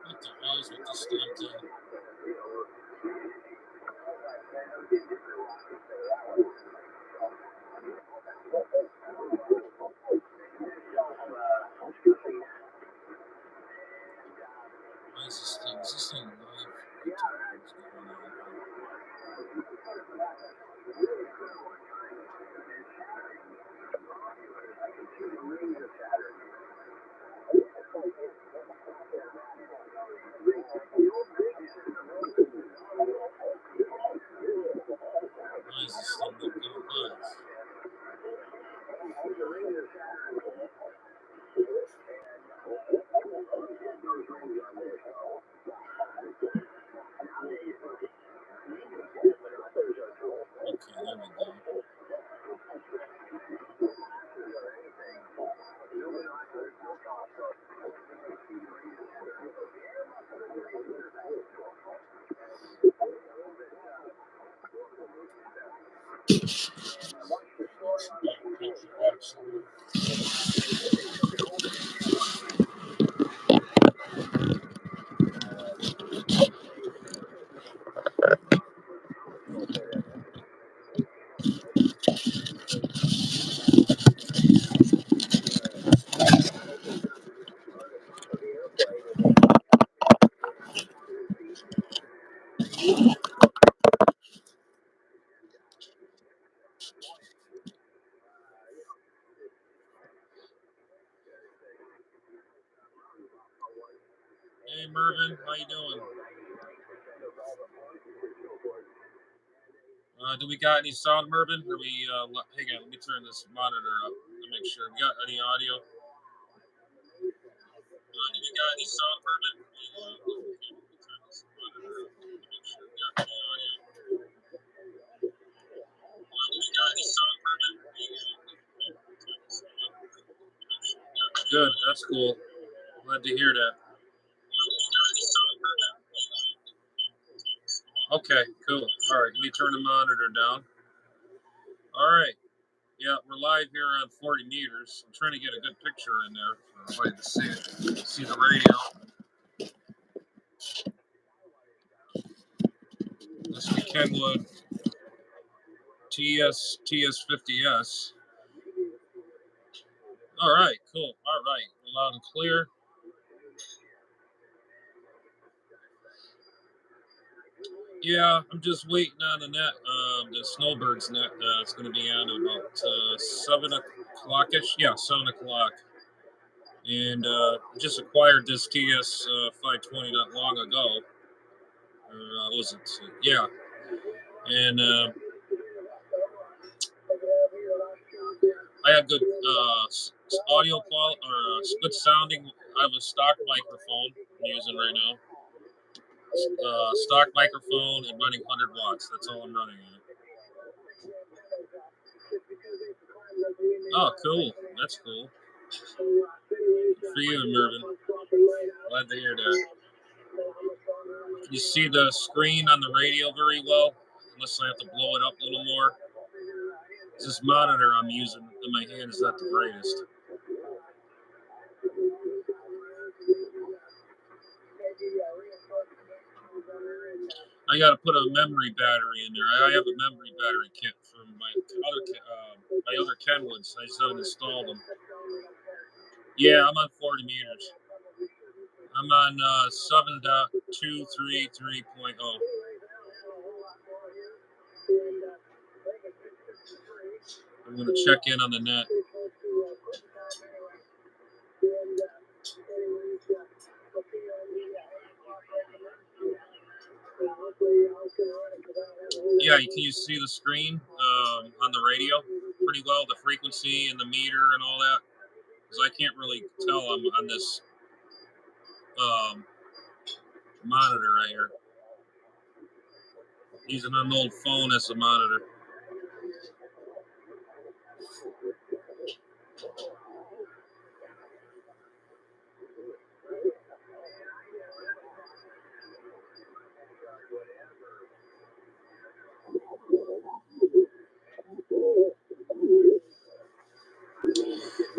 What the hell is with this damn thing? Why is this thing? Is this thing live? What's going on? Why is this thing not going live? Okay, there we go. Hey Mervin, how you doing? Do we got any sound, Mervin? Or we hang on, let me turn this monitor up to make sure. We got any audio? Do we got any sound, Mervin? Let me turn this monitor up to make sure we got any audio. Do we got any sound, Mervin? Good, that's cool. Glad to hear that. Okay, cool. All right, let me turn the monitor down. All right. Yeah, we're live here on 40 meters. I'm trying to get a good picture in there for everybody to see it. See the radio. This is Kenwood TS50S. All right, cool. All right, loud and clear. Yeah, I'm just waiting on the net, the Snowbirds net. It's going to be on about 7 o'clock-ish. Yeah, 7 o'clock. And just acquired this TS520 not long ago. Was it? Yeah. And I have good audio quality or good sounding. I have a stock microphone I'm using right now. Stock microphone and running 100 watts. That's all I'm running on. Oh, cool. That's cool. Good for you, Mervin. Glad to hear that. Can you see the screen on the radio very well? Unless I have to blow it up a little more. This monitor I'm using in my hand is not the greatest. I got to put a memory battery in there. I have a memory battery kit from my other Kenwoods. I just haven't installed them. Yeah, I'm on 40 meters. I'm on 7.233.0. I'm going to check in on the net. Yeah, can you see the screen on the radio pretty well, the frequency and the meter and all that? Because I can't really tell on this monitor right here. Using an old phone as a monitor.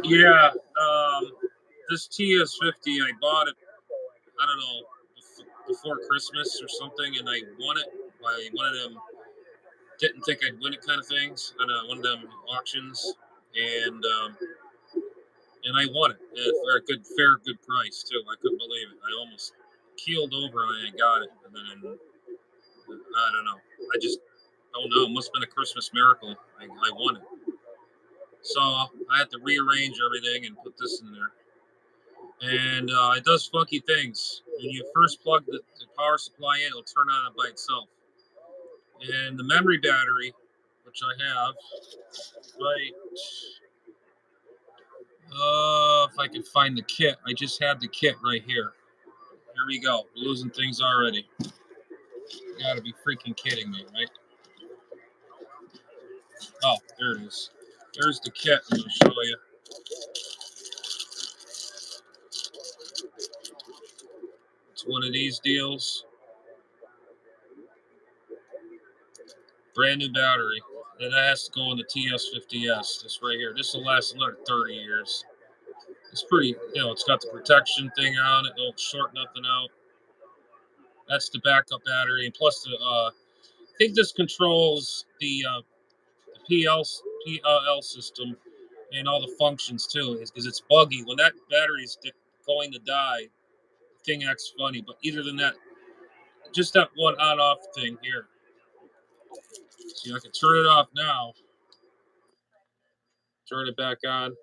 Yeah, this TS50, I bought it, I don't know, before Christmas or something, and I won it by one of them didn't think I'd win it kind of things on one of them auctions, and I won it for a good price too. I couldn't believe it. I almost keeled over and I got it, and then I don't know. I just don't know. It must have been a Christmas miracle. I won it. So I had to rearrange everything and put this in there. And it does funky things. When you first plug the power supply in, it'll turn on by itself. And the memory battery, which I have, right, if I can find the kit. I just had the kit right here. Here we go. We're losing things already. You gotta be freaking kidding me, right? Oh, there it is. There's the kit. I'm gonna show you. It's one of these deals. Brand new battery. And that has to go in the TS50S. This right here. This will last another 30 years. It's pretty, it's got the protection thing on it. Don't short nothing out. That's the backup battery. And plus, I think this controls the PL system and all the functions too, because it's buggy. When that battery's going to die, the thing acts funny. But other than that, just that one on-off thing here. See, I can turn it off now. Turn it back on.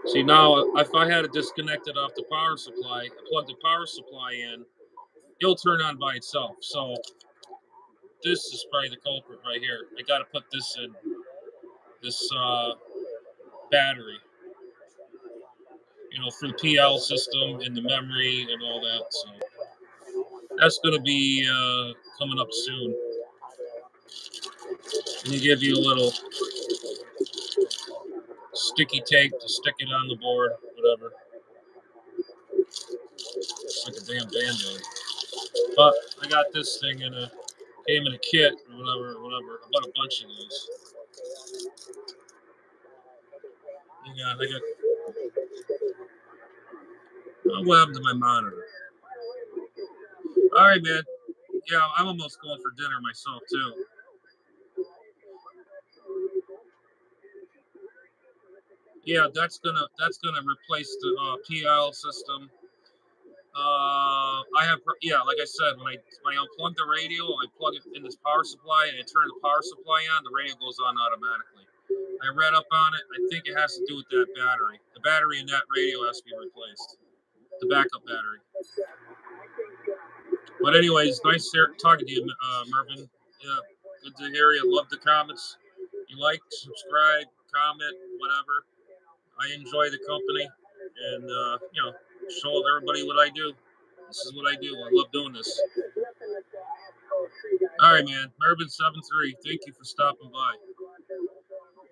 See, now if I had it disconnected off the power supply, plug the power supply in, it'll turn on by itself. So this is probably the culprit right here. I got to put this in, this battery, for the PL system and the memory and all that. So that's going to be coming up soon. And you give you a little sticky tape to stick it on the board, whatever. It's like a damn Band-Aid. But I got this thing came in a kit or whatever. I bought a bunch of these. Yeah, what happened to my monitor? All right, man. Yeah, I'm almost going for dinner myself too. Yeah, that's gonna replace the PL system. Like I said, when I unplug the radio, I plug it in this power supply and I turn the power supply on, the radio goes on automatically. I read up on it. I think it has to do with that battery. The battery in that radio has to be replaced. The backup battery. But anyways, nice talking to you, Mervin. Yeah, good to hear you. Love the comments. You like, subscribe, comment, whatever. I enjoy the company, and show everybody what I do. This is what I do. I love doing this. All right, man. Mervin73, thank you for stopping by.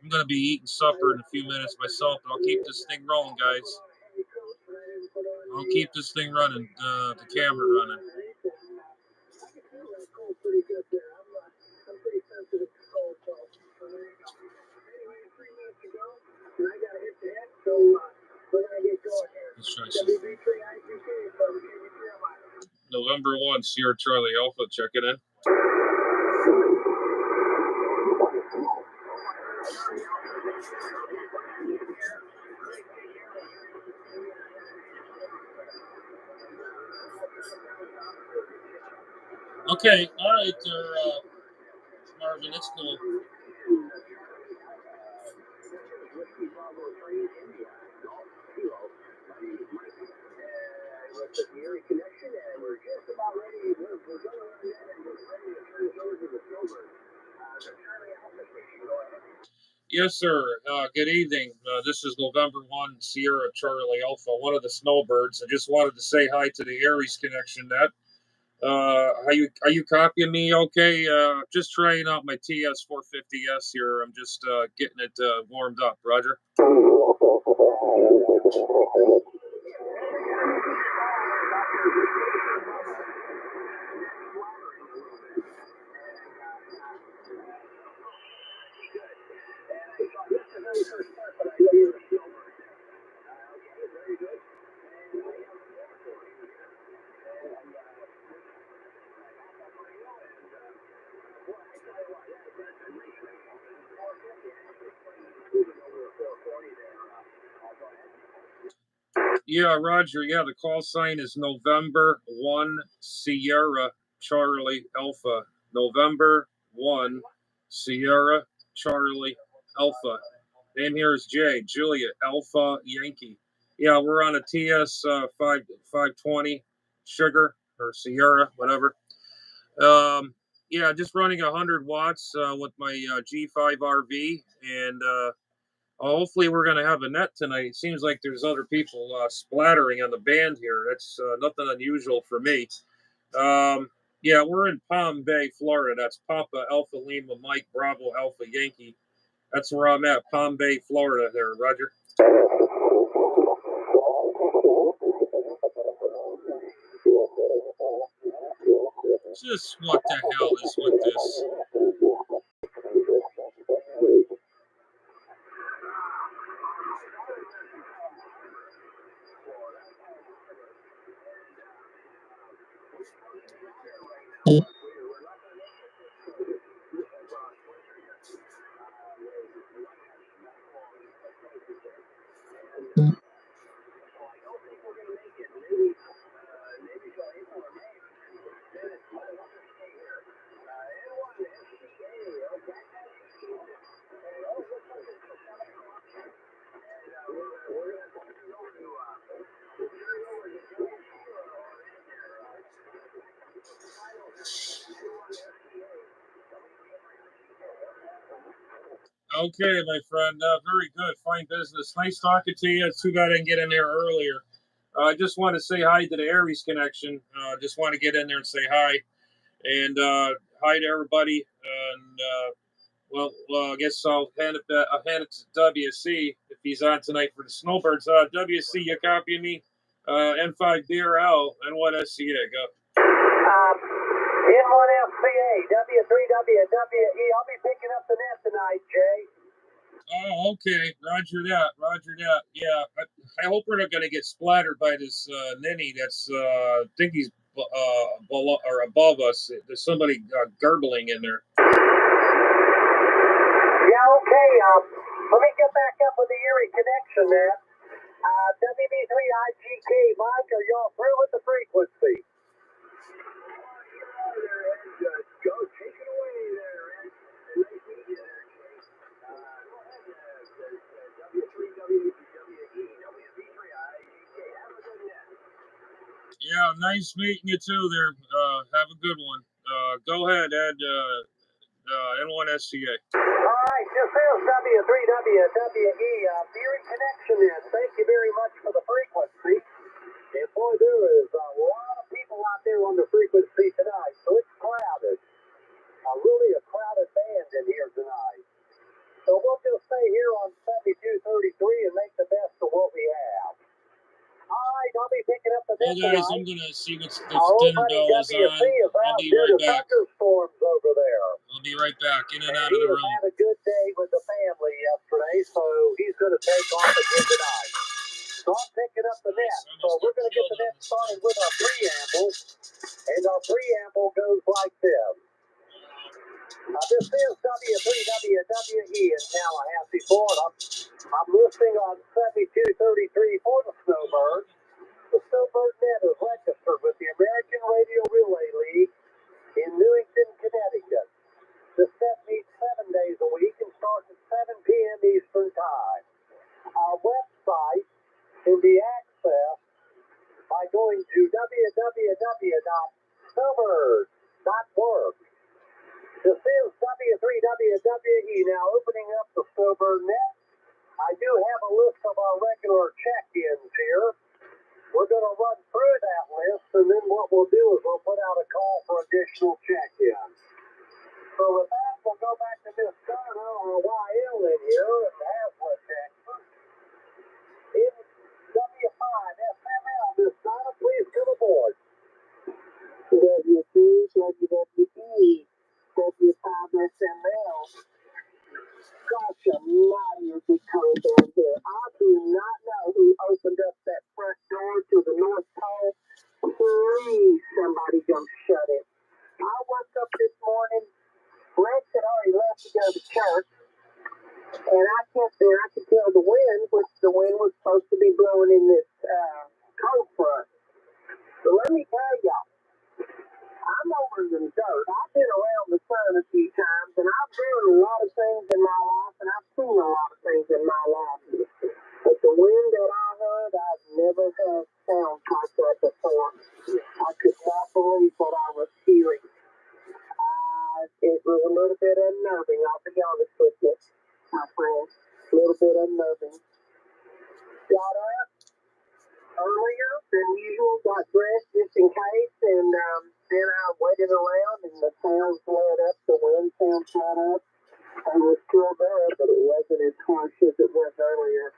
I'm gonna be eating supper in a few minutes myself, but I'll keep this thing rolling, guys. I'll keep this thing running, the camera running. Let's try something. November 1, Sierra Charlie Alpha, check it in. Okay, all right, Marvin, it's cool. Yes, sir. Good evening. This is November 1, Sierra Charlie Alpha, one of the snowbirds. I just wanted to say hi to the Aries connection net. Are you copying me okay? Just trying out my TS450S here. I'm just getting it warmed up. Roger. Yeah, Roger. Yeah, the call sign is November 1 Sierra Charlie Alpha. November 1 Sierra Charlie Alpha. Name here is Jay, Juliet, Alpha Yankee. Yeah, we're on a TS 520 Sugar or Sierra, whatever. Yeah, just running 100 watts with my G5 RV, and hopefully we're going to have a net tonight. It seems like there's other people splattering on the band here. That's nothing unusual for me. Yeah, we're in Palm Bay, Florida. That's Papa Alpha Lima Mike Bravo Alpha Yankee. That's where I'm at, Palm Bay, Florida. There, Roger. Just what the hell is with this? Okay, my friend. Very good. Fine business. Nice talking to you. It's too bad I didn't get in there earlier. I just want to say hi to the Aries connection. Just want to get in there and say hi. And hi to everybody. And I guess I'll hand it to WC if he's on tonight for the Snowbirds. WC, you copy me? N5BRL, N1SCA. Go. N1SCA, W3WWE. I'll be picking up the net tonight, Jay. Oh, okay. Roger that. Roger that. Yeah. I hope we're not going to get splattered by this ninny that's, I think he's below or above us. There's somebody gurgling in there. Yeah, okay. Let me get back up with the Erie connection, man. WB3IGK, Mike, are y'all through with the frequency? Go, take it away there, Ed. Nice meeting you there, Jay. W3WWE, WB3IGK. Have a good net. Yeah, nice meeting you too there. Have a good one. Go ahead, Ed. N1SCA. All right, this is W3WWE. Erie connection is. Thank you very much for the frequency. And boy, there is a lot of people out there on the frequency tonight, so it's crowded. Really a crowded band in here tonight. So we'll just stay here on 7233 and make the best of what we have. All right, I'll be picking up the net Hey guys, tonight. I'm gonna see what's the dinner bell is on. I'll be right back. Thunderstorms over there. I'll be right back. In and out of He the has room. had a good day with the family yesterday, so he's going to take off again tonight. So I'm picking up the net. So we're going to get the net started with our preamble, and our preamble goes like this. This is W3WWE in Tallahassee, Florida. I'm listening on 7233 for the Snowbird. The Snowbird net is registered with the American Radio Relay League in Newington, Connecticut. The set meets 7 days a week and starts at 7 p.m. Eastern Time. Our website can be accessed by going to www.snowbird.org. This is W3WWE now opening up the Snowbird net. I do have a list of our regular check-ins here. We're going to run through that list, and then what we'll do is we'll put out a call for additional check-ins. So with that, we'll go back to Miss Donna or YL in here in Hazlet, Texas. In W5 SML, Miss Donna, please come aboard. W2, WWE, W5 SML. Gosh almighty, is it cold down here. I do not know who opened up that front door to the North Pole. Please, somebody go shut it. I woke up this morning, Rex had already left to go to church, and I kept there. I could tell the wind, which the wind was supposed to be blowing in this cold front. So let me tell y'all, I'm older than dirt. I've been around the sun a few times, and I've done a lot of things in my life, and I've seen a lot of things in my life. But the wind that I heard, I've never heard sounds like that before. I could not believe what I was hearing. It was a little bit unnerving, I'll be honest with you, my friend. A little bit unnerving. Got up earlier than usual, got dressed just in case, and then I waited around, and the sounds let up, the wind sounds let up. I was still there, but it wasn't as harsh as it was earlier.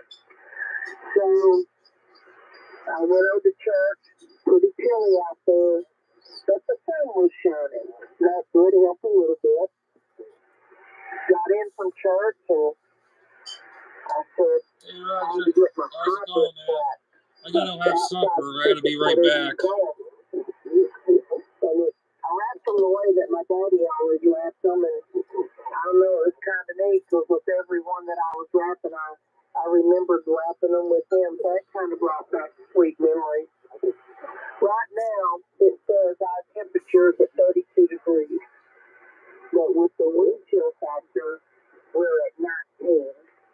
So I went over to church, pretty chilly out there, but the sun was shining. That would help a little bit. Got in from church, and I said, Hey, I had Roger. to get my How's it pocket going, man? back. I gotta have supper. I gotta be right back. And I wrapped them the way that my daddy always wrapped them, and I don't know, it was kind of neat because with every one that I was wrapping, I remembered wrapping them with him, so that kind of brought back sweet memories. Right now, it says our temperature is at 32 degrees, but with the wind chill factor, we're at 19.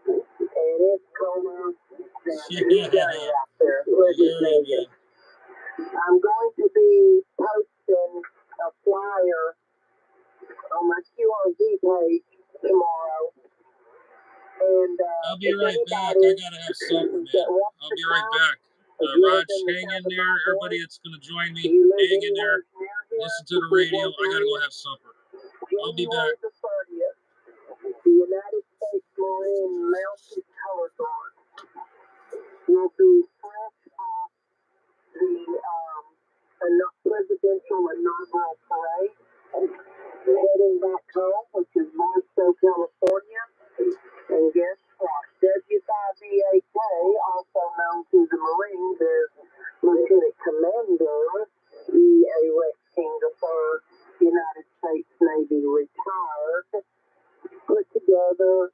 And it's colder than any day out there. Let me tell you. I'm going to be posting a flyer on my QRZ page tomorrow. And I'll be right back. I gotta have supper, man. I'll be right back. Raj, hang in there. Everybody that's gonna join me, hang in there. Listen to the radio. I gotta go have supper. I'll be back. The United States Marine Mounted Color Guard will be fresh off the presidential inaugural parade, heading back home, which is Barstow, California. And guess what? W5VAK, also known to the Marines as Lieutenant Commander E.A. Rex King III, United States Navy retired, put together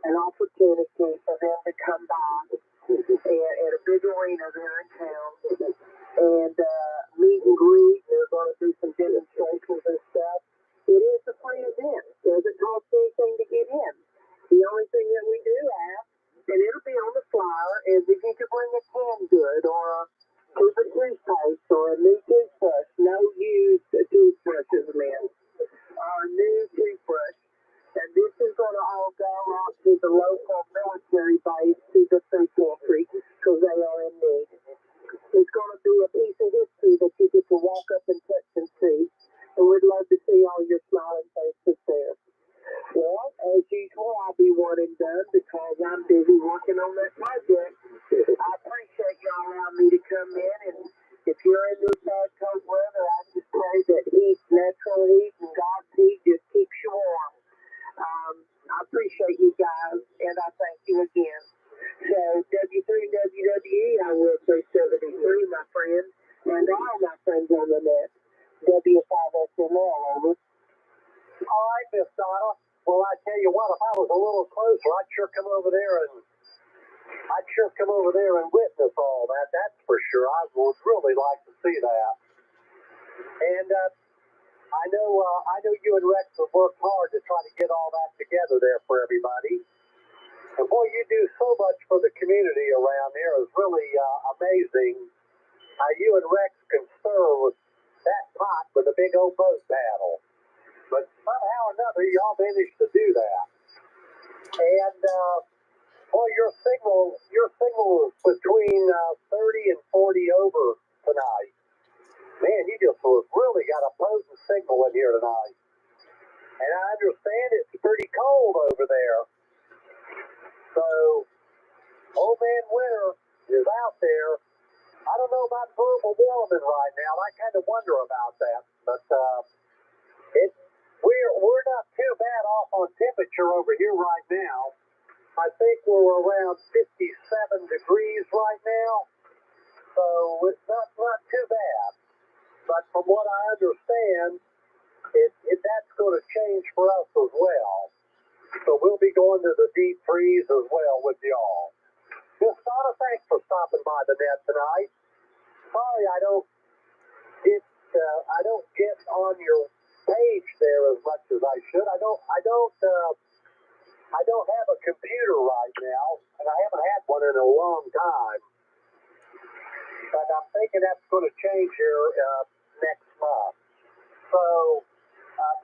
an opportunity for them to come by at a big arena there in town and meet and greet. They're going to do some demonstrations and stuff. It is a free event. It doesn't cost anything to get in. The only thing that we do ask, and it'll be on the flyer, is if you could bring a canned good or a tube of toothpaste or a new toothbrush, no used toothbrushes, man, or a new toothbrush. And this is going to all go out to the local military base, to the food pantry, because they are in need. It's going to be a piece of history that you get to walk up and touch and see. And we'd love to see all your smiling faces there. Well, as usual, I'll be one and done because I'm busy working on that project. I appreciate y'all allowing me to come in, and if you're in this cold weather, I just pray that heat, natural heat, and God's heat just keeps you warm. I appreciate you guys, and I thank you again. So, W3WWE, I will say 73, my friend, and all my friends on the net. W5SML, over. All right, Miss Donna. Well, I tell you what, if I was a little closer, I'd sure come over there and witness all that. That's for sure. I would really like to see that. And I know you and Rex have worked hard to try to get all that together there for everybody. And boy, you do so much for the community around here. It's really amazing how you and Rex can stir with that pot with a big old boat paddle. But somehow or another, y'all managed to do that. And boy, your signal is between 30 and 40 over tonight. Man, you just really got a potent signal in here tonight. And I understand it's pretty cold over there. So, old man Winter is out there. I don't know about global warming right now. I kind of wonder about that. But we're not too bad off on temperature over here right now. I think we're around 57 degrees right now. So it's not too bad. But from what I understand, that's going to change for us as well. So we'll be going to the deep freeze as well with y'all. Just Donna, thanks for stopping stopping by the net tonight. Sorry, I don't get on your page there as much as I should. I don't have a computer right now, and I haven't had one in a long time. But I'm thinking that's going to change here next month. So,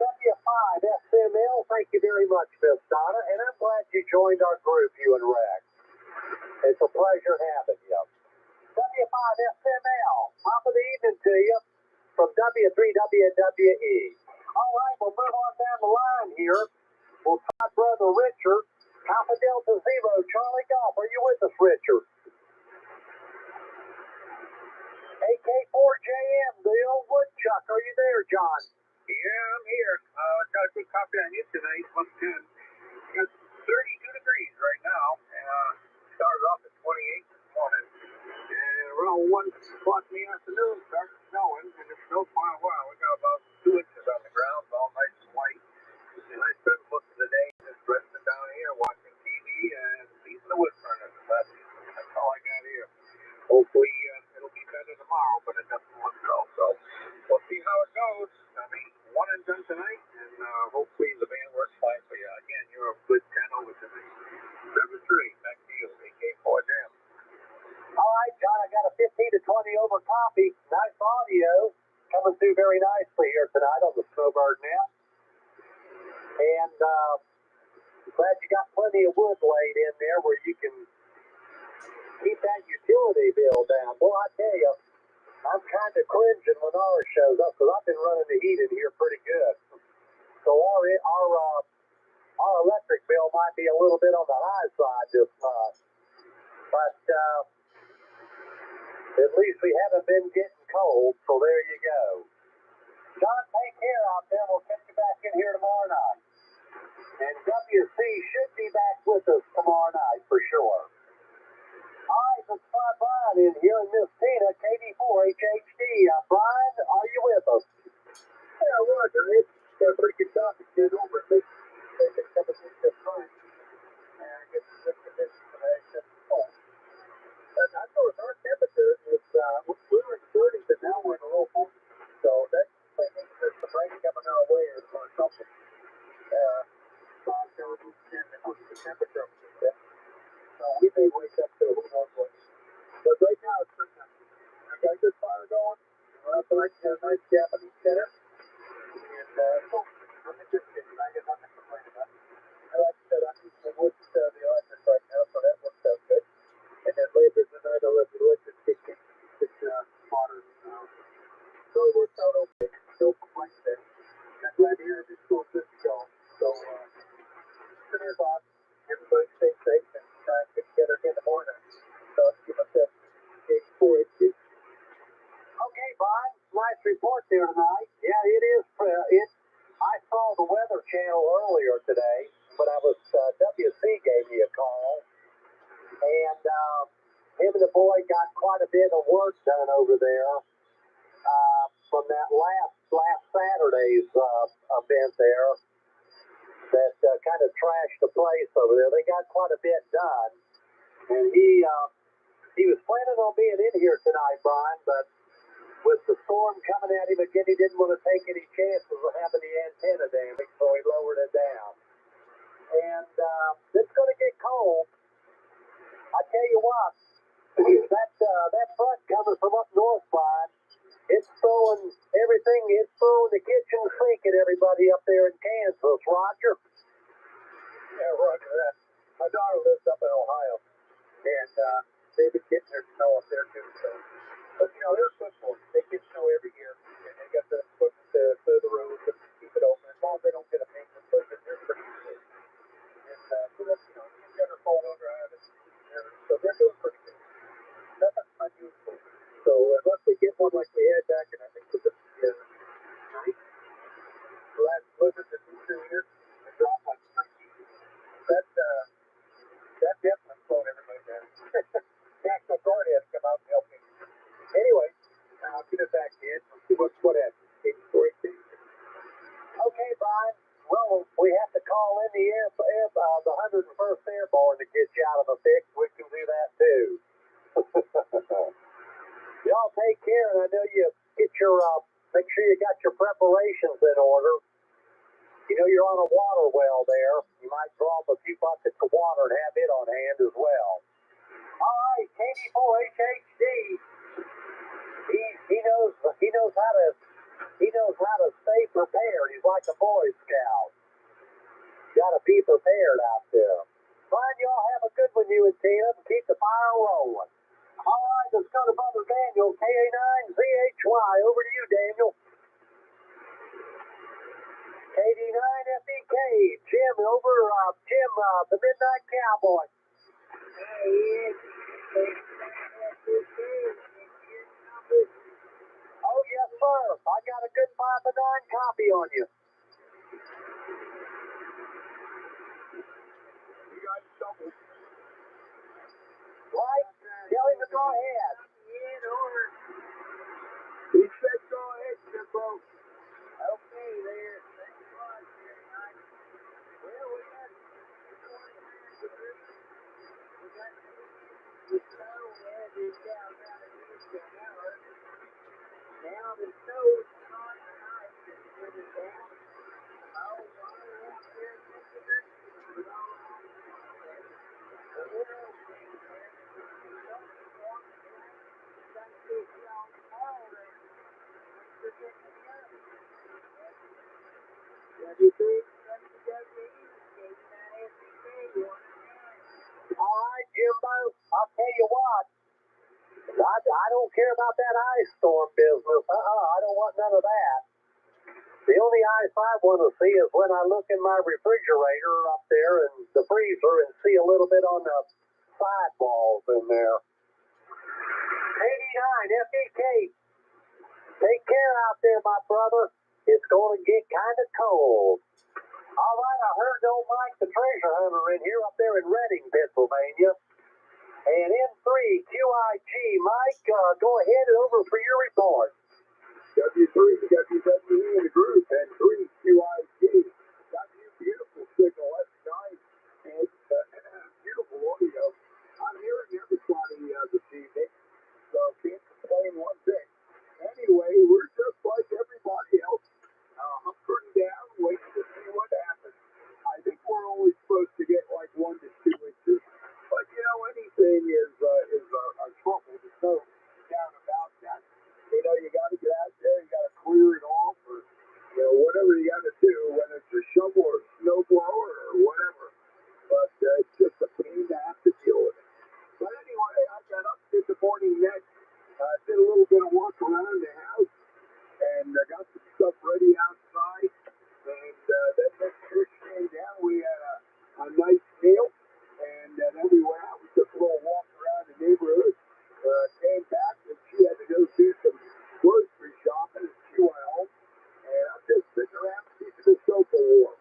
W5SML, thank you very much, Miss Donna, and I'm glad you joined our group, you and Rex. It's a pleasure having you. W5SML, top of the evening to you from W3WWE. All right, we'll move on down the line here. We'll try Brother Richard, Alpha Delta Zero, Charlie Golf. Are you with us, Richard? AK4JM, the old woodchuck. Are you there, John? Yeah, I'm here. Got a good copy on you tonight. Once again, got 32 degrees right now. Started off at 28 this morning. And around 1 o'clock in the afternoon, started snowing. And it snowed for a while. We got about 2 inches on the ground, all nice and white. And I spent most of the day just resting down here, watching TV and eating the wood furnace. That's all I got here. Hopefully, it'll be better tomorrow, but it doesn't look so. So we'll see how it goes. I mean, one and done tonight, and hopefully the band works fine for you. Again, you're a good 10 over to me. 7-3, back to you, AK4JM. All right, John, I got a 15 to 20 over copy. Nice audio coming through very nicely here tonight on the Snowbird net. And glad you got plenty of wood laid in there where you can keep that utility bill down. Boy, I tell you, I'm kind of cringing when ours shows up because I've been running the heat in here pretty good. So our electric bill might be a little bit on the high side this month. But at least we haven't been getting cold, so there you go. John, take care out there. We'll catch you back in here tomorrow night. And WC should be back with us tomorrow night for sure. All right, let's try Brian in here and Miss Tina, KD4HHD. Brian, are you with us? Yeah, Roger. It's got a pretty good topic to get over. They've been coming in just fine. And I guess it's good conditions today, except for cold. But I noticed our temperature is, we were in the 30s and now we're in the low 40s. So that's thinking that the rain coming our way or something. The temperature up a bit. So we may wake up to who knows what. But right now it's pretty nice. I got a good fire going. We're up like a nice Japanese dinner. And so I'm interested. I got nothing to complain about. Like I said, I'm using the wood, the electric right now, so that works out good. And then later tonight I'll let the electric kick in. It's modern. So it works out okay. Still complaints there. I'm glad to hear everything's going good to go. So, to your thoughts, everybody stay safe and try and get together again tomorrow night. So let's give myself AK4HD. Okay, Brian, nice report there tonight. Yeah, it is. I saw the Weather Channel earlier today, but WC gave me a call, and him and the boy got quite a bit of work done over there from that last Saturday's event there that kind of trashed the place over there. They got quite a bit done, and he was planning on being in here tonight, Brian, but with the storm coming at him again, he didn't want to take any chances of having the antenna damaged, so he lowered it down. And it's going to get cold. I tell you what, that front coming from up north, Brian, it's throwing everything. It's throwing the kitchen sink at everybody up there in Kansas, Roger. Yeah, Roger that. My daughter lives up in Ohio, and they've been getting their snow up there too. So, but they're good for it. They get snow every year, and they got the equipment to clear the roads and keep it open. As long as they don't get a maintenance, they're pretty good. And so that's you've got her four-wheel drive, so they're doing pretty good. Nothing unusual. So unless we get one like we had back in, I think it was the last blizzard that we threw here, it dropped like 3 feet. That definitely slowed everybody down. National Guard had to come out and help me. Anyway, I'll get it back in. We'll see what happens. Okay, Brian. Well, we have to call in the 101st Airborne to get you out of a fix. We can do that too. Well, take care, and I know you get your, make sure you got your preparations in order. You know you're on a water well there. You might draw up a few buckets of water and have it on hand as well. All right, KD4HHD. He knows how to stay prepared. He's like a Boy Scout. Got to be prepared out there. Fine, y'all have a good one, you and Tina. Keep the fire rolling. All right, let's go to Brother Daniel, KA9ZHY. Over to you, Daniel. KD9FEK. Jim, over. Jim, the Midnight Cowboy. Oh, yes, sir. I got a good 5 to 9 copy on you. You got double. Right? Tell him to go ahead. He said go ahead, Jimbo. Okay, there. Thanks a lot, Jerry. Well, we got the snow. We had this down around the Houston now. Now the snow is not nice. It's really down. Oh, water up there. All right, Jimbo, I'll tell you what. I don't care about that ice storm business. I don't want none of that. The only ice I want to see is when I look in my refrigerator up there and the freezer and see a little bit on the sidewalls in there. 89 FEK. Take care out there, my brother. It's going to get kind of cold. All right, I heard old Mike the treasure hunter in here up there in Reading, Pennsylvania. And N3 QIG, Mike, go ahead and over for your report. W3 WWE in the group, and 3 QIG. Got you beautiful signal. That's nice. And beautiful audio. I'm hearing everybody this evening, so can't complain one bit. Anyway, we're just like everybody else. Hunkering down, waiting to see what happens. I think we're only supposed to get like 1 to 2 inches. But you know, anything is a trouble to know down about that. You know, you got to get out there, you got to clear it off, or you know, whatever you got to do, whether it's a shovel or a snowblower or whatever. But it's just a pain to have to deal with it. But anyway, I got up this morning next, did a little bit of work around the house, and got some stuff ready outside. And then when church came down, we had a nice meal, and then we went out. We took a little walk around the neighborhood. Came back, and she had to go do some grocery shopping, and she went home. And I'm just sitting around keeping the sofa warm.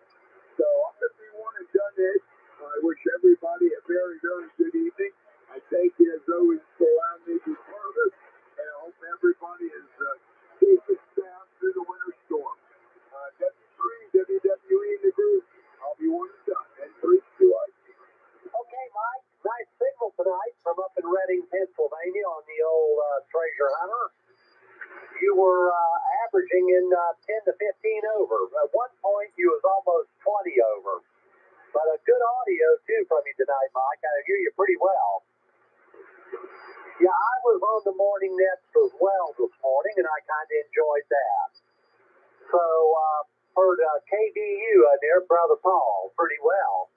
So I'm going to be one and done this. I wish everybody a very, very good evening. I thank you as always for allowing me to be part of this, and I hope everybody is safe and sound through the winter storm. W3 WWE in the group. I'll be one and done. And 3 QIG. Okay, Mike. Nice signal tonight from up in Reading, Pennsylvania on the old treasure hunter. You were averaging in 10 to 15 over. At one point, you was almost 20 over. But a good audio, too, from you tonight, Mike. I hear you pretty well. Yeah, I was on the morning nets as well this morning, and I kind of enjoyed that. So, heard KVU there, Brother Paul, pretty well.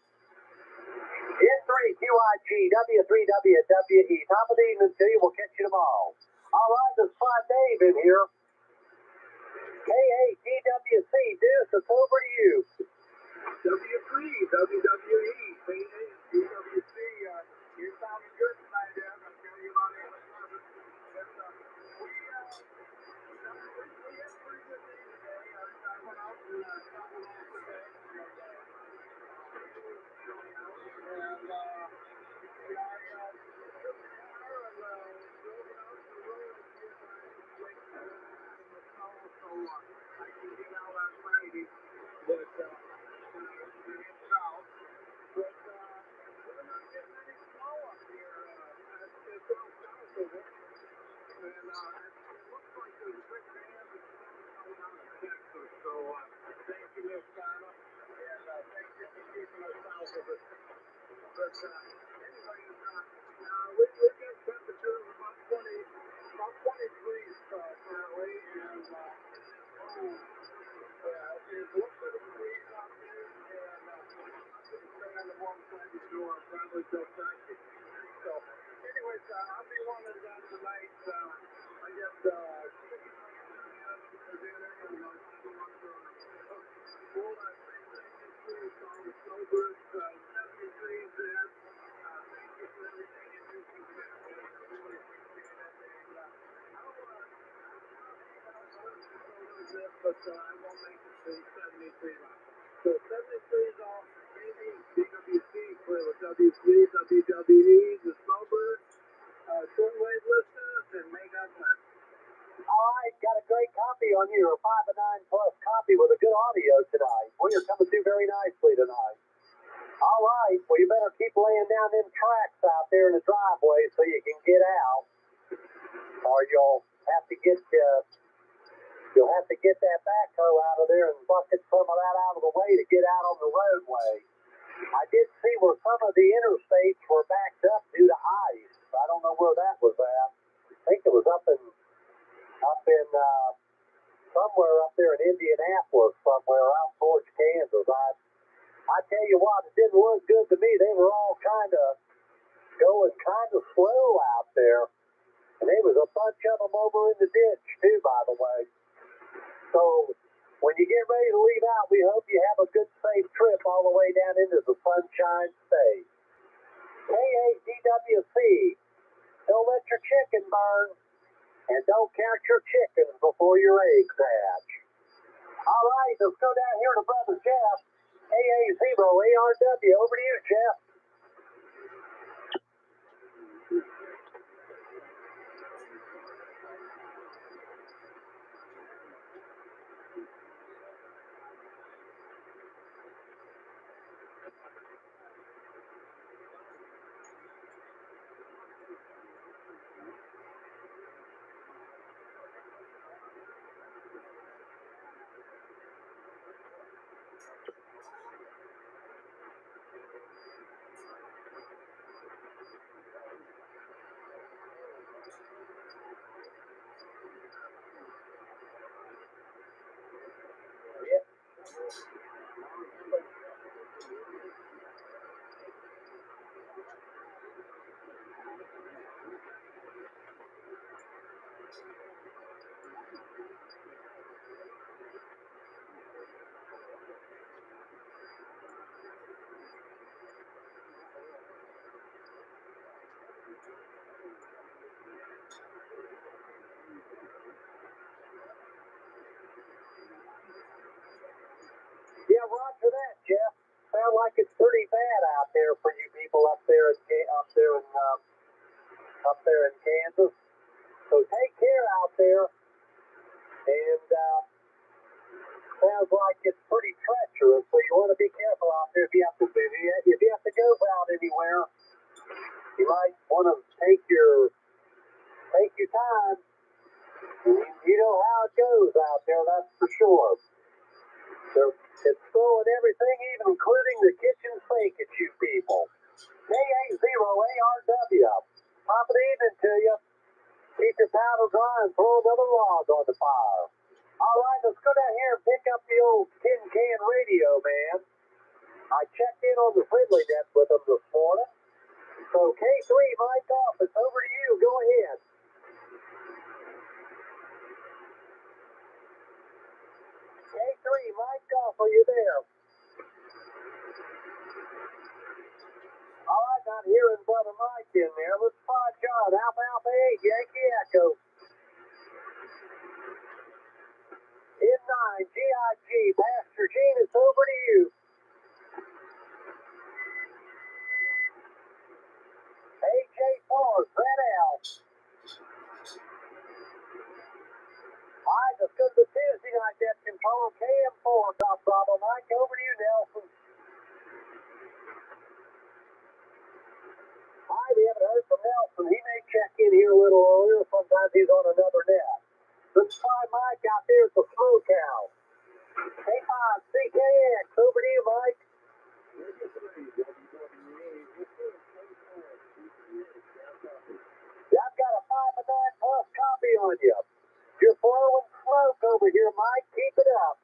N3 QIG, W3WWE. Top of the evening to you. We'll catch you tomorrow. All right, this is Spot Dave in here. KATWC, Deuce, it's over to you. W3 WWE. KATWC. You're sounding good tonight, Dan. I'm telling you about it. We had pretty good day today. I went out and traveled off the bed. looks like there's a big band that's coming out of Texas. So thank you, Miss Donna, and thank you for keeping us south of it. But anyways, we get temperatures about 20 degrees currently, and it looks like a breeze out there, and I'm going to stay on the warm side of the door, probably till 30. So, anyways, I'll be running down tonight. I get chicken for dinner, and I'll have lunch for all that same thing. All the snowbirds, 70 trees there. Thank you for everything you do for me. I really appreciate it. And I don't want to but I won't make it to 73 miles. So 73 is all maybe DWC clear with WC, WWE, the snowbirds, shortwave listeners, and may God bless. All right, got a great copy on your 5 and 9 plus copy with a good audio tonight. We are coming through very nicely tonight. All right, well, you better keep laying down them tracks out there in the driveway so you can get out, or you'll have to get that backhoe out of there and bucket some of that out of the way to get out on the roadway. I did see where some of the interstates were backed up due to ice. I don't know where that was at. I think it was up in somewhere up there in Indianapolis, somewhere out towards Kansas. I tell you what, it didn't look good to me. They were all kind of going kind of slow out there, and there was a bunch of them over in the ditch too, by the way. So when you get ready to leave out, we hope you have a good, safe trip all the way down into the Sunshine State. KADWC, don't let your chicken burn, and don't count your chickens before your eggs hatch. All right, let's go down here to Brother Jeff, AA0ARW. Over to you, Jeff. Yeah, roger that, Jeff. Sound like it's pretty bad out there for you people up there in Kansas. So take care out there. And sounds like it's pretty treacherous. So you want to be careful out there if you have to go out anywhere. You might want to take your time. You know how it goes out there, that's for sure. It's throwing everything, even including the kitchen sink at you people. KA0ARW. Top of the evening to you. Keep your powder dry and throw another log on the fire. All right, let's go down here and pick up the old tin can radio, man. I checked in on the friendly net with them this morning. So K3, mic off. It's over to you. Go ahead. K3, mic off. Are you there? All right, not hearing Brother Mike in there. Let's try John. Alpha 8, Yankee Echo. N9, GIG, Pastor Gene, it's over to you. AJ4, ZL. All right, let's go to the Tuesday night death control. KM4, top Bravo Mike. Over to you, Nelson. All right, we haven't heard from Nelson. He may check in here a little earlier. Sometimes he's on another Mike out there at the smokehouse. K5CKX, over to you, Mike. I've got a 5 and 9 plus copy on you. You're blowing smoke over here, Mike. Keep it up.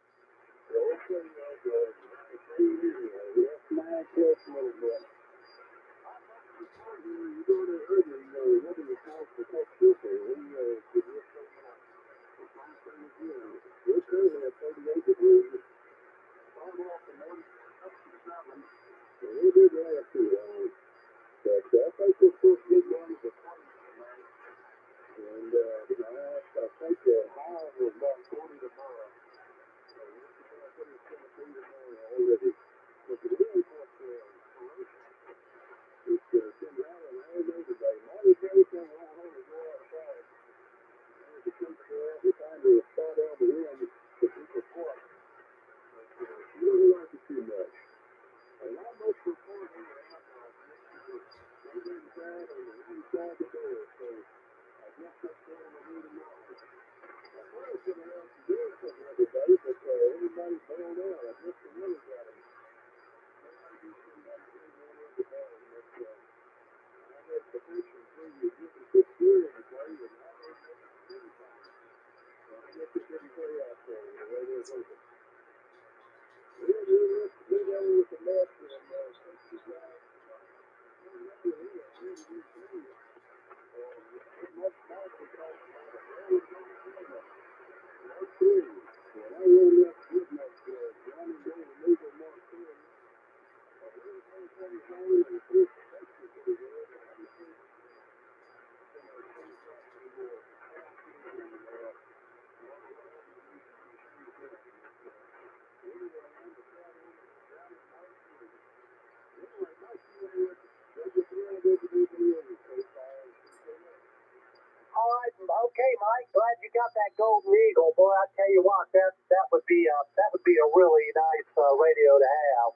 Okay, Mike. Glad you got that golden eagle, boy. I tell you what, that would be a really nice radio to have.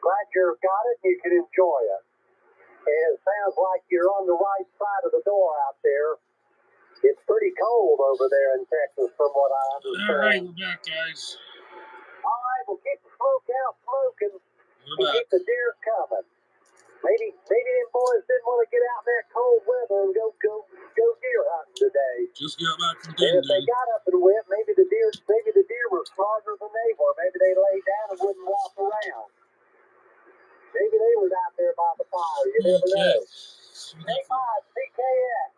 Glad you got it. And you can enjoy it. And it sounds like you're on the right side of the door out there. It's pretty cold over there in Texas, from what I understand. All right, we're back, guys. All right, we'll keep the smokehouse smoking. We're back. Keep the deer coming. Maybe them boys didn't want to get out in that cold weather and go deer hunting today. Just got back from And Ding if they Ding. got up and went, maybe the deer were smarter than they were. Maybe they laid down and wouldn't walk around. Maybe they were out there by the fire. You never know. K5CKX.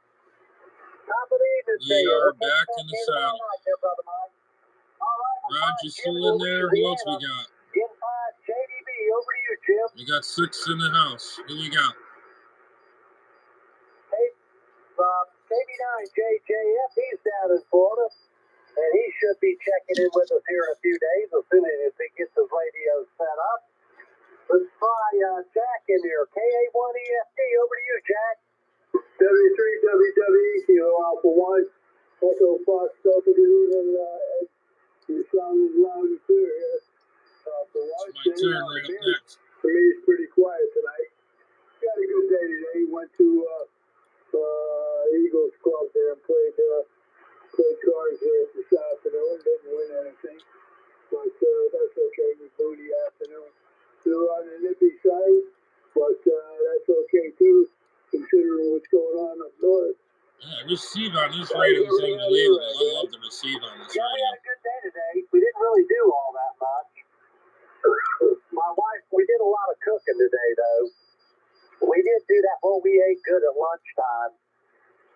Top of the evening to you. We are We'll back catch in up the here tomorrow saddle. night there, Brother Mike. All right, well, Rod, Mike, you still Jim, in there? Who else we got? N5 JDB, over to you, Jim. We got 6 in the house. Who we got? Hey, KB9JJF, he's down in Florida, and he should be checking in with us here in a few days, as soon as he gets his radio set up. Let's try Jack in here. KA1EFD, over to you, Jack. W3WWE, Kilo Alpha 1, Echo Fox Delta, good evening, your sound is loud and clear here. For one It's my thing, turn right up next. for me, it's pretty quiet tonight. Got a good day today. Went to Eagles Club there and played cards there at this afternoon. Didn't win anything, but that's okay. It was booty afternoon. Still on the nippy side, but that's okay too, considering what's going on up north. Yeah, receive on this radio is unbelievable. I love the receive on this Yeah, we radio. had a good day today. We didn't really do all that much. My wife, we did a lot of cooking today, though. We did do that. Well, we ate good at lunchtime.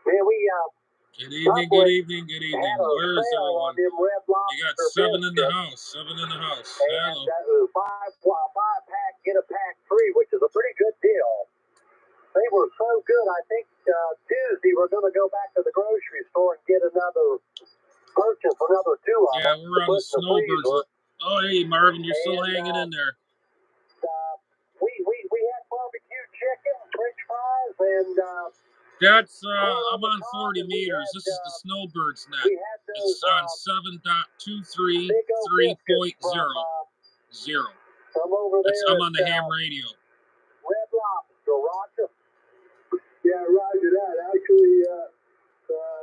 Man, we Good evening, good evening, good evening. had a Where is sale on everyone? them Red Lobster You got 7 in the biscuits. house. 7 in the house. And Hello. that was buy a pack, get a pack free, which is a pretty good deal. They were so good. I think Tuesday we're going to go back to the grocery store and purchase another 2 of Yeah, them. we're on the snowbirds. Oh, hey, Marvin, you're still hanging in there. We had barbecue chicken, French fries, and That's, I'm on 40 meters. This is the snowbirds net. we had those It's on big old biscuits 7.233.0. from over there. I'm on the at, ham radio. Red Lobster, Roger. Yeah, roger that. Actually,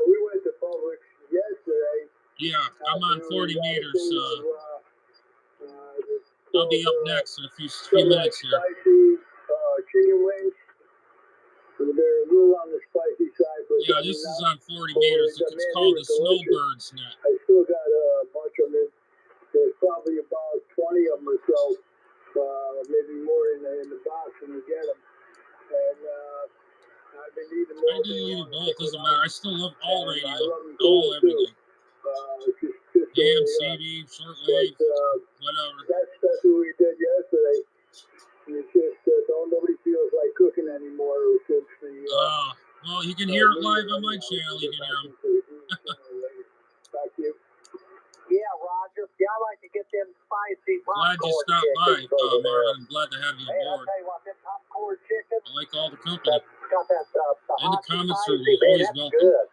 we went to Publix yesterday, Yeah, I'm on 40 meters. I'll be up next in a few minutes here. Spicy chicken wings. They're a little on the spicy side, but yeah, this is on 40 meters. It's called the Snowbird's Net. I still got a bunch of them. There's probably about 20 of them or so, maybe more in the box when you get them. And I've been eating more. I do eat both. Doesn't matter. I still love all radio, all everything. AM, CD, shortwave, whatever. That's what we did yesterday. It's just nobody feels like cooking anymore since the. Well, you can hear it live on my channel. You can hear them. Back to you. Yeah, Roger. Yeah, I like to get them spicy popcorn. Glad you stopped by, Marvin. I'm glad to have you Hey, aboard. I'll tell you what, them popcorn chicken. I like all the company. Got that, And the comments are spicy, always that's welcome. good.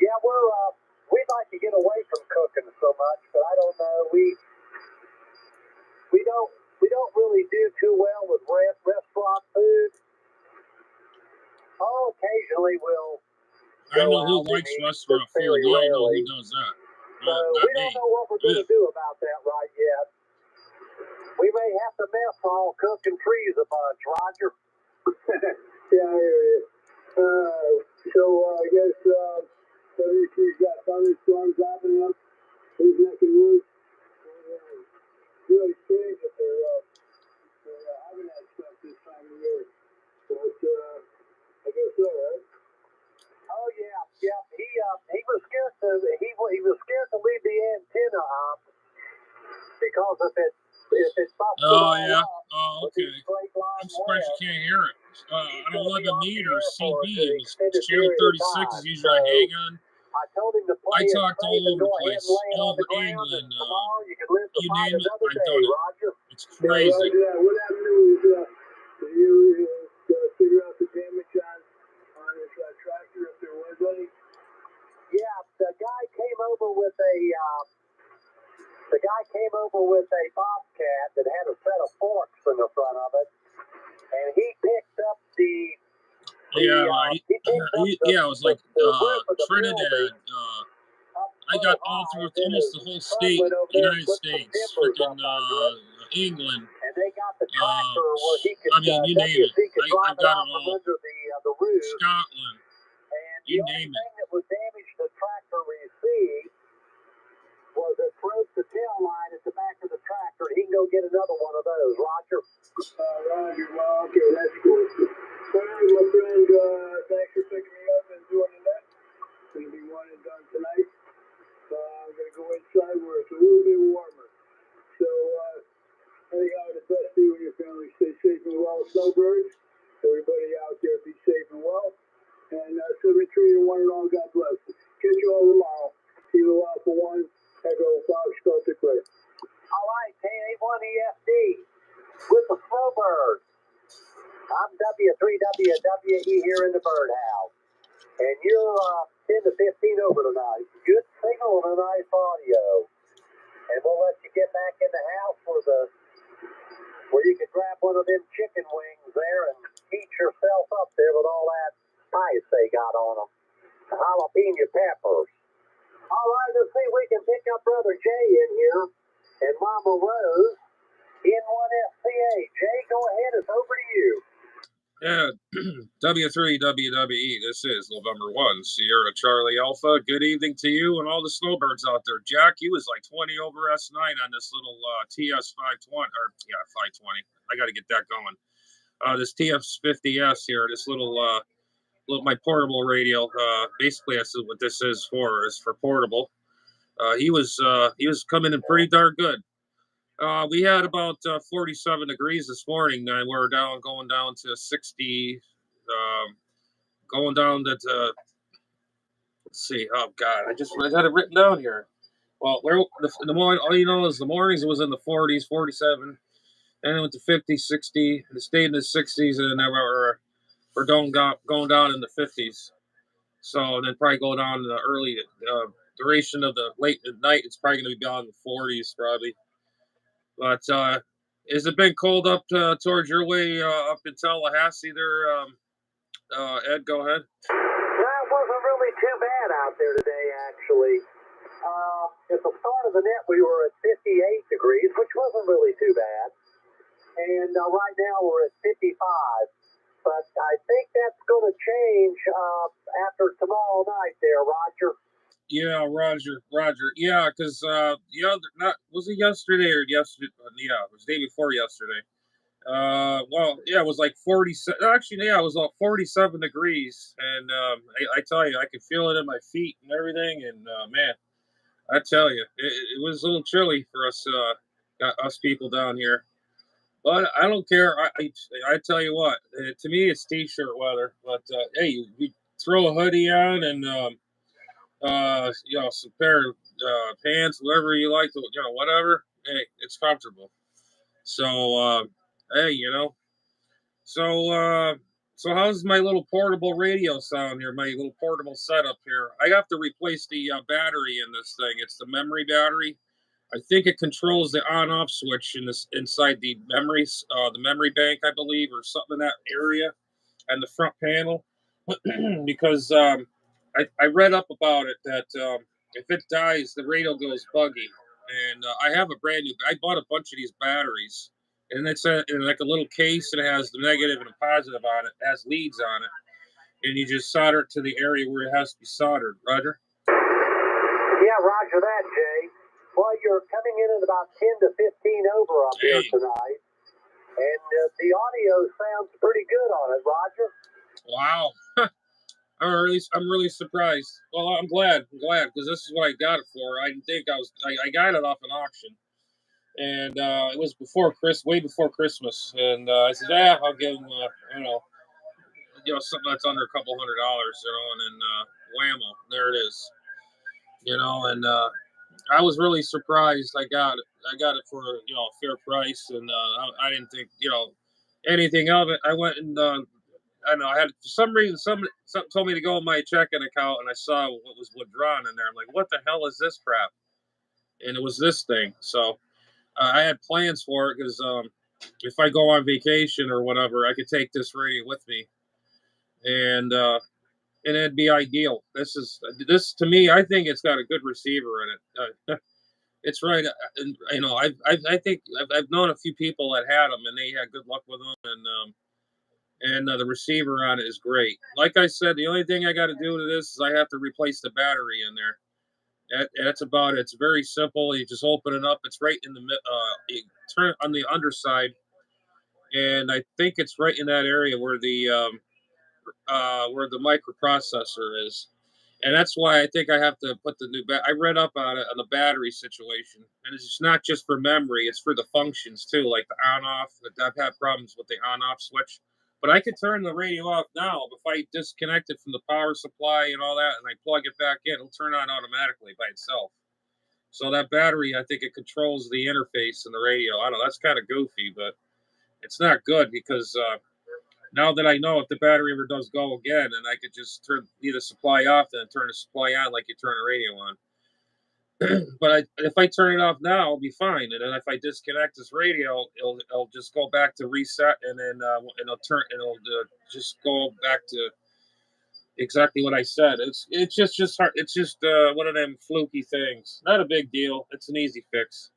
Yeah, we'd like to get away from cooking so much, but I don't know. We don't really do too well with restaurant food. Oh, occasionally we'll. I know who likes restaurant food. We all know who does that. So we don't know what we're going to do about that right yet. We may have to mess all cooking trees a bunch, Roger. Yeah, I hear you. So I guess WC's got thunderstorms happening up in Kenwood. Really strange that they're having that stuff this time of year. But I guess so, right? Oh yeah. He was scared to leave the antenna up because if it stops. Oh yeah. Oh okay. I'm surprised you can't hear it. On 11 meters, CB was channel 36 is usually hang on. I told him to play. I talked all over the place, all over England. You name it, I've done it. It's crazy. Yeah, what happened was you figure out the damage on his tractor if there was any. Yeah, the guy came over with a bobcat that had a set of forks in the front of it, and he picked up the. It was like Trinidad. I got all through almost the whole state, United States, freaking England. And they got the tractor where he could. I mean, you name it. I got it all. The roof. Scotland. And you the name only thing that would damage the tractor received was it broke the tail line at the back of the tractor. He can go get another one of those, Roger. Roger, well, okay, that's cool. All right, my friend, thanks for picking me up and doing the net. It's going to be one and done tonight. I'm going to go inside where it's a little bit warmer. So, anyhow, the best to you and your family. Stay safe and well, snowbirds. Everybody out there, be safe and well. And 73 and 1 and all, God bless. Catch you all tomorrow. Kilo Alpha 1, Echo Foxtrot declare. All right, KA1EFD with the snowbirds. I'm W3WWE here in the birdhouse. And you're 10 to 15 over tonight. Good signal and a nice audio. And we'll let you get back in the house where you can grab one of them chicken wings there and heat yourself up there with all that spice they got on them. Jalapeno peppers. All right, let's see if we can pick up Brother Jay in here and Mama Rose in 1FCA. Jay, go ahead. It's over to you. Yeah, W3WWE. This is November 1, Sierra Charlie Alpha. Good evening to you and all the snowbirds out there. Jack, he was like 20 over S9 on this little TS 520, 520. I got to get that going. This TS50S here, this little my portable radio. Basically, that's what this is for portable. He was coming in pretty darn good. We had about 47 degrees this morning. We're going down to 60, going down to, let's see. Oh God, I had it written down here. Well, in the morning, all you know is the mornings it was in the 40s, 47, and it went to 50, 60, and it stayed in the 60s, and then we're going down in the 50s. So then probably go down to the early duration of the late at night. It's probably going to be beyond the 40s probably. But has it been cold up towards your way up in Tallahassee there, Ed? Go ahead. Well, it wasn't really too bad out there today, actually. At the start of the net, we were at 58 degrees, which wasn't really too bad. And right now we're at 55. But I think that's going to change after tomorrow night there, Roger. Yeah, Roger. Yeah, because the other not was it yesterday or yesterday? Yeah, it was the day before yesterday. Well, yeah, it was like 47. Actually, yeah, it was like 47 degrees, and I tell you, I could feel it in my feet and everything. And man, I tell you, it was a little chilly for us people down here. But I don't care. I tell you what, to me, it's t-shirt weather. But hey, you throw a hoodie on and some pair of pants, whatever you like to, whatever. Hey, it's comfortable. So, hey, so, so how's my little portable radio sound here? My little portable setup here. I have to replace the battery in this thing. It's the memory battery. I think it controls the on-off switch in this inside the memory bank, I believe, or something in that area and the front panel. Because I read up about it that if it dies, the radio goes buggy. And I have a brand new. I bought a bunch of these batteries, and it's in like a little case that has the negative and the positive on it. It has leads on it, and you just solder it to the area where it has to be soldered. Roger. Yeah, Roger that, Jay. Well, you're coming in at about 10 to 15 over up here tonight. And the audio sounds pretty good on it, Roger. Wow. I'm really surprised. Well, I'm glad because this is what I got it for. I didn't think I got it off an auction, and it was way before Christmas. And I said, yeah, I'll give him, something that's under a couple $100, and then whammo, there it is, and I was really surprised. I got it. I got it for a fair price, and I didn't think anything of it. I went and I don't know. I had for some reason something told me to go on my checking account, and I saw what was withdrawn in there. I'm like, what the hell is this crap? And it was this thing. So I had plans for it because if I go on vacation or whatever, I could take this radio with me, and it'd be ideal. This to me. I think it's got a good receiver in it. It's right. And, I think I've known a few people that had them, and they had good luck with them, and the receiver on it is great. Like I said, the only thing I got to do to this is I have to replace the battery in there. That's about it. It's very simple. You just open it up. It's right in the you turn it on the underside, and I think it's right in that area where the microprocessor is. And that's why I think I have to put the new I read up on it on the battery situation, and it's not just for memory; it's for the functions too, like the on-off. I've had problems with the on-off switch, but I could turn the radio off now. If I disconnect it from the power supply and all that, and I plug it back in, it'll turn on automatically by itself. So that battery, I think it controls the interface in the radio. I don't know. That's kind of goofy, but it's not good because now that I know if the battery ever does go again, and I could just leave the supply off and turn the supply on like you turn a radio on. But if I turn it off now, I'll be fine. And then if I disconnect this radio, it'll just go back to reset, and then it'll just go back to exactly what I said. It's just hard. It's just one of them fluky things. Not a big deal. It's an easy fix.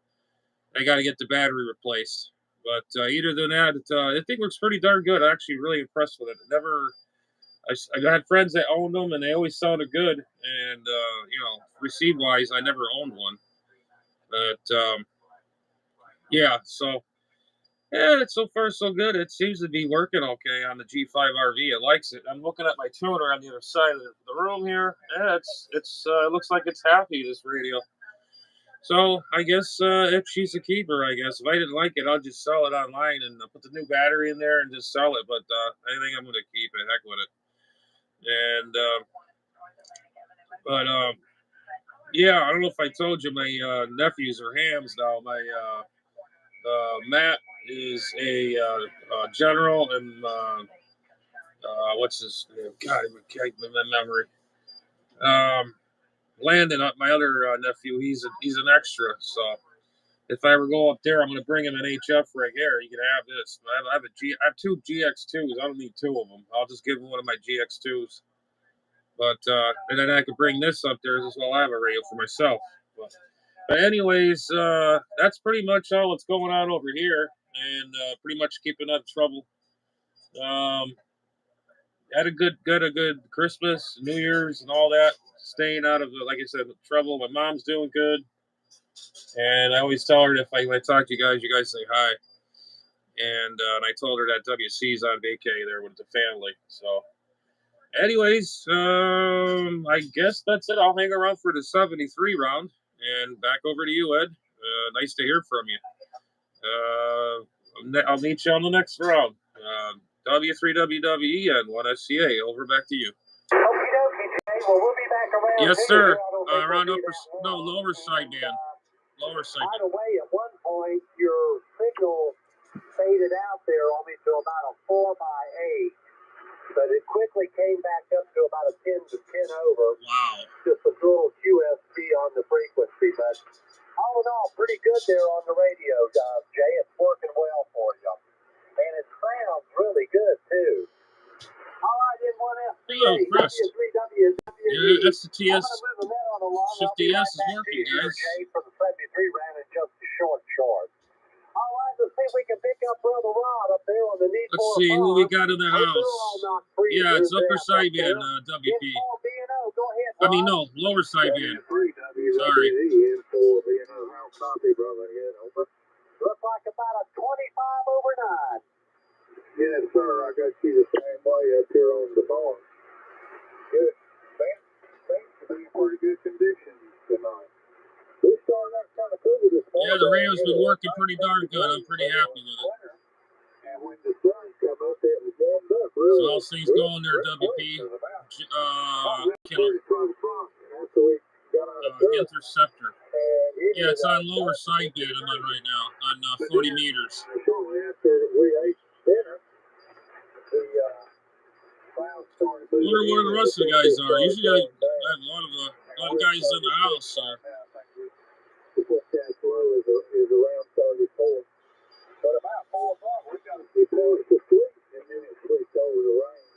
I got to get the battery replaced. But either than that, I think it looks pretty darn good. I'm actually really impressed with it. I had friends that owned them, and they always sounded good. And receive wise, I never owned one. But yeah, so yeah, it's so far so good. It seems to be working okay on the G5 RV. It likes it. I'm looking at my tuner on the other side of the room here. Yeah, it looks like it's happy, this radio. So I guess if she's a keeper, I guess if I didn't like it, I'll just sell it online and put the new battery in there and just sell it. But I think I'm going to keep it. Heck with it. And but yeah, I don't know if I told you my nephews are hams now. My Matt is a general, and what's his God? I can't remember my memory. Landon, my other nephew, he's an extra. So if I ever go up there, I'm going to bring him an HF rig here. You can have this. I have two GX2s. I don't need two of them. I'll just give him one of my GX2s. But and then I could bring this up there as well. I have a radio for myself. But anyways, that's pretty much all that's going on over here, and pretty much keeping out of trouble. Had a good Christmas, New Year's, and all that. Staying out of, like I said, trouble. My mom's doing good, and I always tell her if I talk to you guys say hi. And I told her that WC's on vacay there with the family. So, anyways, I guess that's it. I'll hang around for the 73 round, and back over to you, Ed. Nice to hear from you. I'll meet you on the next round. W3WWE and 1SCA. Over back to you. Okie dokie, Jay. Well, we'll be back around Yes, here. sir. I don't think Around we'll be upper, that no, long. lower side, Dan. Lower side. By the way, at one point, your signal faded out there on me to about a 4x8, but it quickly came back up to about a 10 to 10 over. Wow. Just a little QSP on the frequency, but all in all, pretty good there on the radio, Jay. It's working well for you. And it sounds really good, too. All right, in 1SCA, Hello, Chris. W3WWE. Yeah, that's the TS. I'm going to move the net on the line. I'll be 50S right is back to working, you here, guys. Jay, for the 73 round in just a short. All right, let's see if we can pick up Brother Rod up there on the need Let's for see a who bar. we got in the house. Yeah, it's upper side band, WP. Go ahead, I mean, Rod. no, lower side band. Sorry. Looks like about a 25 over 9. Yes, sir. I got you the same way up here on the bar. Good. Thanks to be in pretty good condition tonight. We started out kind of cool this morning. Yeah, the radio's been working pretty darn good. I'm pretty happy with it. And when the sun come up, it was warmed up. So how's things going there, WP? Interceptor. Yeah, it's on lower side band I'm on right now, on 40 meters. Shortly after we ate dinner, I wonder where the rest of the guys are. Usually I have a lot of guys in the house. So. The forecast low is around 34. But about 4 o'clock, we got a few hours to sleep, and then it switched over to rain.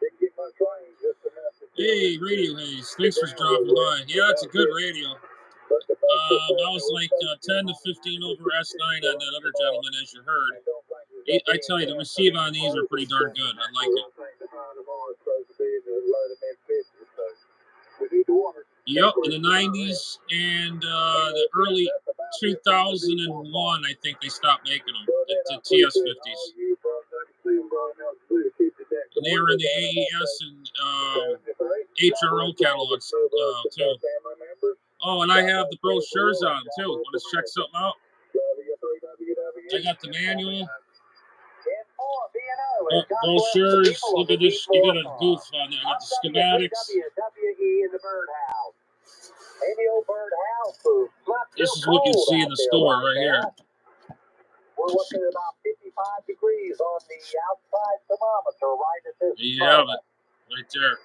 Didn't get much rain, just enough to... Hey, Radio Haze. Thanks for dropping by. Yeah, it's a good radio. I was like 10 to 15 over S9 on that other gentleman, as you heard. I tell you, the receive on these are pretty darn good. I like it. Yep, in the 90s and the early 2001, I think they stopped making them, the TS50s. And they were in the AES and HRO catalogs, too. Oh, and I have the brochures on them, too. Want to check something out? I got the manual. Brochures. Look at this. You got a goof on there. I got the schematics. This is what you see in the store right here. We're looking at about 55 degrees on the outside thermometer right at this moment. Right there.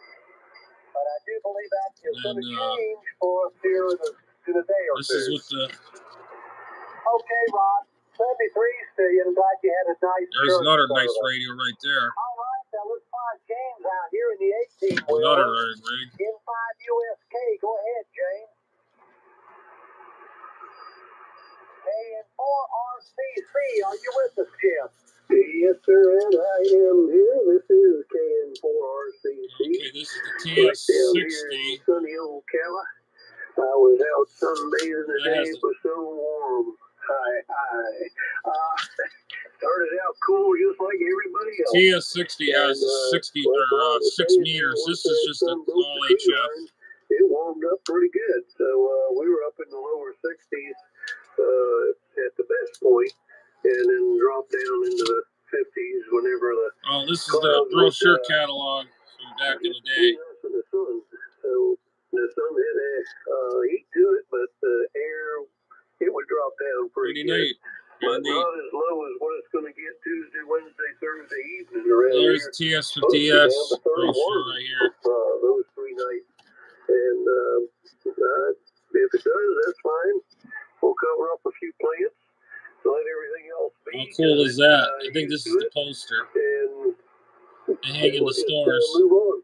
But I do believe that is going to change for us here in a day or two. This is what the... Okay, Rod. 73 still. I'm glad you had a nice... There's another nice radio right there. All right, now let's find James out here in the 18 wheel. Another rig. In 5 USK. Go ahead, James. KN4RCC, are you with us, Jim? Yes, sir, and I am here. This is KN4RCC. Okay, this is the TS60. Sunny old Cali. I was out sunbathing today. It was so warm. Started out cool just like everybody else. TS60 has 60 or 6 meters. This is just an all HF. It warmed up pretty good. So we were up in the lower 60s at the best point, and then dropped down into the 50s whenever the... Oh, this is the brochure catalog from back in the day. So the sun had heat to it, but the air, it would drop down pretty good. Neat. But not as low as what it's going to get Tuesday, Wednesday, Thursday evening around here. There's TS50S brochure right here. Those 3 nights. And if it does, that's fine. We'll cover up a few plants, let everything else be. How cool is that? I think this is the poster. And they hang in the stores. Move on.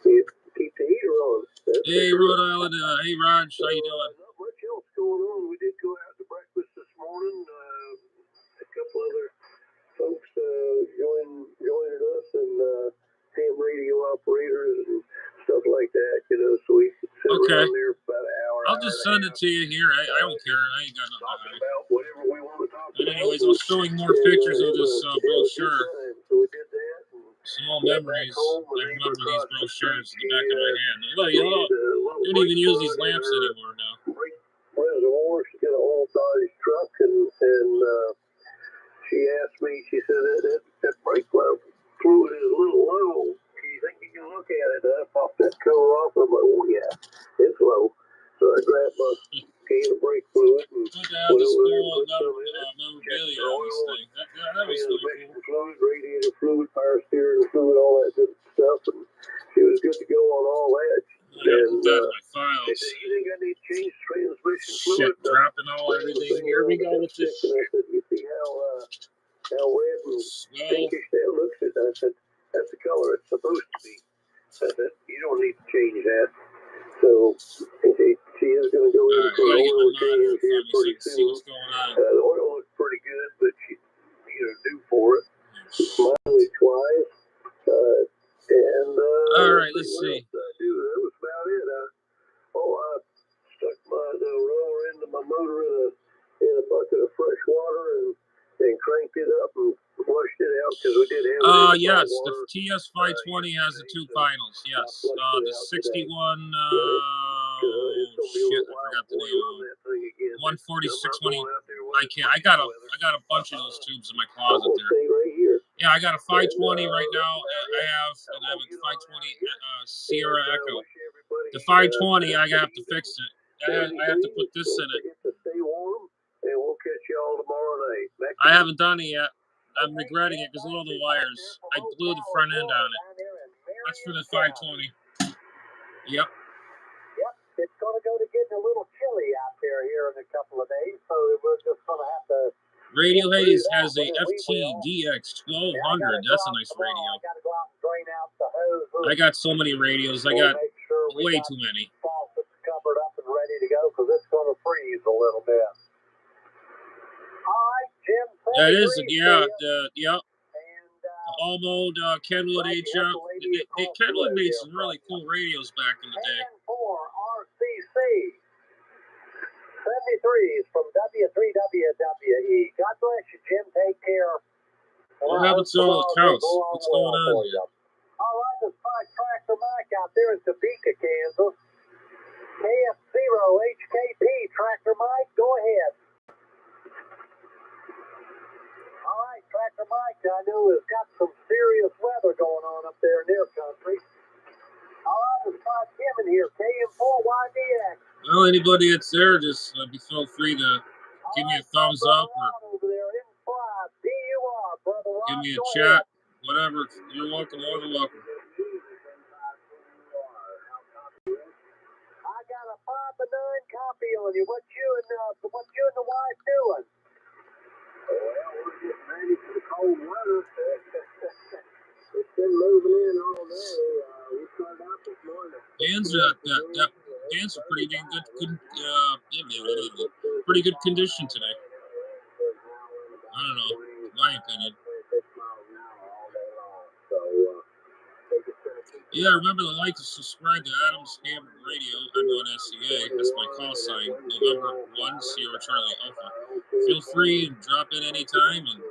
Keep the Hey, Rhode Island. Hey, Raj. How you doing? Not much else going on. We did go out to breakfast this morning. A couple other folks joined us, and ham radio operators and stuff like that, you know, so we could sit around there for about an hour. I'll just send it to you here. I don't care. I ain't got nothing to hide. About whatever we want to talk But about. anyways, I'll show you more pictures of this brochure. So we did that. Some more memories. I remember these brochures in the back of my hand. Look, you don't even use these lamps anymore now. Reservoir. She got a old Dodge truck, and she asked me. She said that brake fluid is a little low. Do you think you can look at it? I popped that cover off. I'm like, oh yeah, it's low. So I grabbed my can of brake fluid and put over there and put some in it. Memorabilia on this thing. That was really cool. Fluid, radiator fluid, power steering fluid, all that good stuff. And she was good to go on all that. And put that in my files. They said, you think I need to change transmission fluid? Shit, dropping all everything. Here we go with this. And I said, you see how red and pinkish that looks? And I said, that's the color it's supposed to be. I said, you don't need to change that. So she is going to go in for an oil change here pretty soon. The oil looks pretty good, but she's due for it. Mileage-wise. All right, let's see. That was about it. I stuck the roller into my motor in a bucket of fresh water and cranked it up and flushed it out because we did have. Yes, the TS 520 has the two finals. Yes, the 61. Shit, I forgot the name of it. 14620. I got a bunch of those tubes in my closet there. Yeah, I got a 520 right now. I have a 520 Sierra Echo. The 520, I have to fix it. I have to put this in it. Stay warm, and we'll catch y'all tomorrow night. I haven't done it yet. I'm regretting it because look at the wires. I blew the front end on it. That's for the 520. Yep. It's going to go to getting a little chilly out there here in a couple of days, so we're just going to have to. Radio Hayes has a FT-DX 1200. That's a nice radio. I got to go out and drain out the hose. I got so many radios. I got way too many. Faucets covered up and ready to go because it's going to freeze a little bit. All right, Jim. That is, yep. Almost Kenwood HF. Kenwood made some really cool radios back in the day. And for RCC 73s from W3WWE. God bless you, Jim. Take care. What happened to all the cows? What's going on here? All right, this is Tractor Mike out there in Topeka, Kansas. KF0HKP, Tractor Mike, go ahead. All right, Tractor Mike, I know has got some serious weather going on up there in their country. All right, it's Kevin here, KM4YDX. Well, anybody that's there, just feel free to give me a thumbs up or give me a chat, whatever. You're welcome, more than welcome. I got a 5 to 9 copy on you. What you and the wife doing? Well, we're getting ready for the cold weather. It's been moving in all day. We started out this morning. Dan's a pretty dang good pretty good condition today. I don't know, my opinion. Yeah, remember to like and subscribe to Adam's Ham Radio N1SCA. That's my call sign, November 1, Sierra Charlie Alpha. Feel free and drop in anytime, and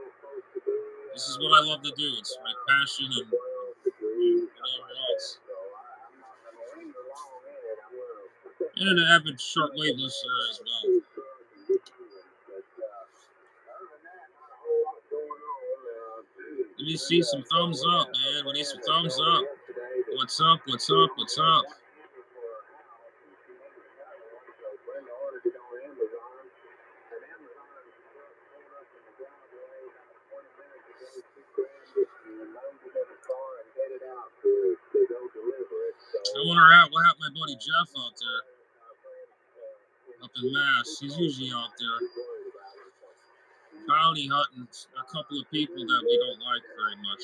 this is what I love to do. It's my passion and whatever else. And an avid shortwave listener as well. Let me see some thumbs up, man. We need some thumbs up. What's up? What's up? What's up? I wonder what happened to my buddy Jeff out there. Up in Mass. He's usually out there. Bounty hunting a couple of people that we don't like very much.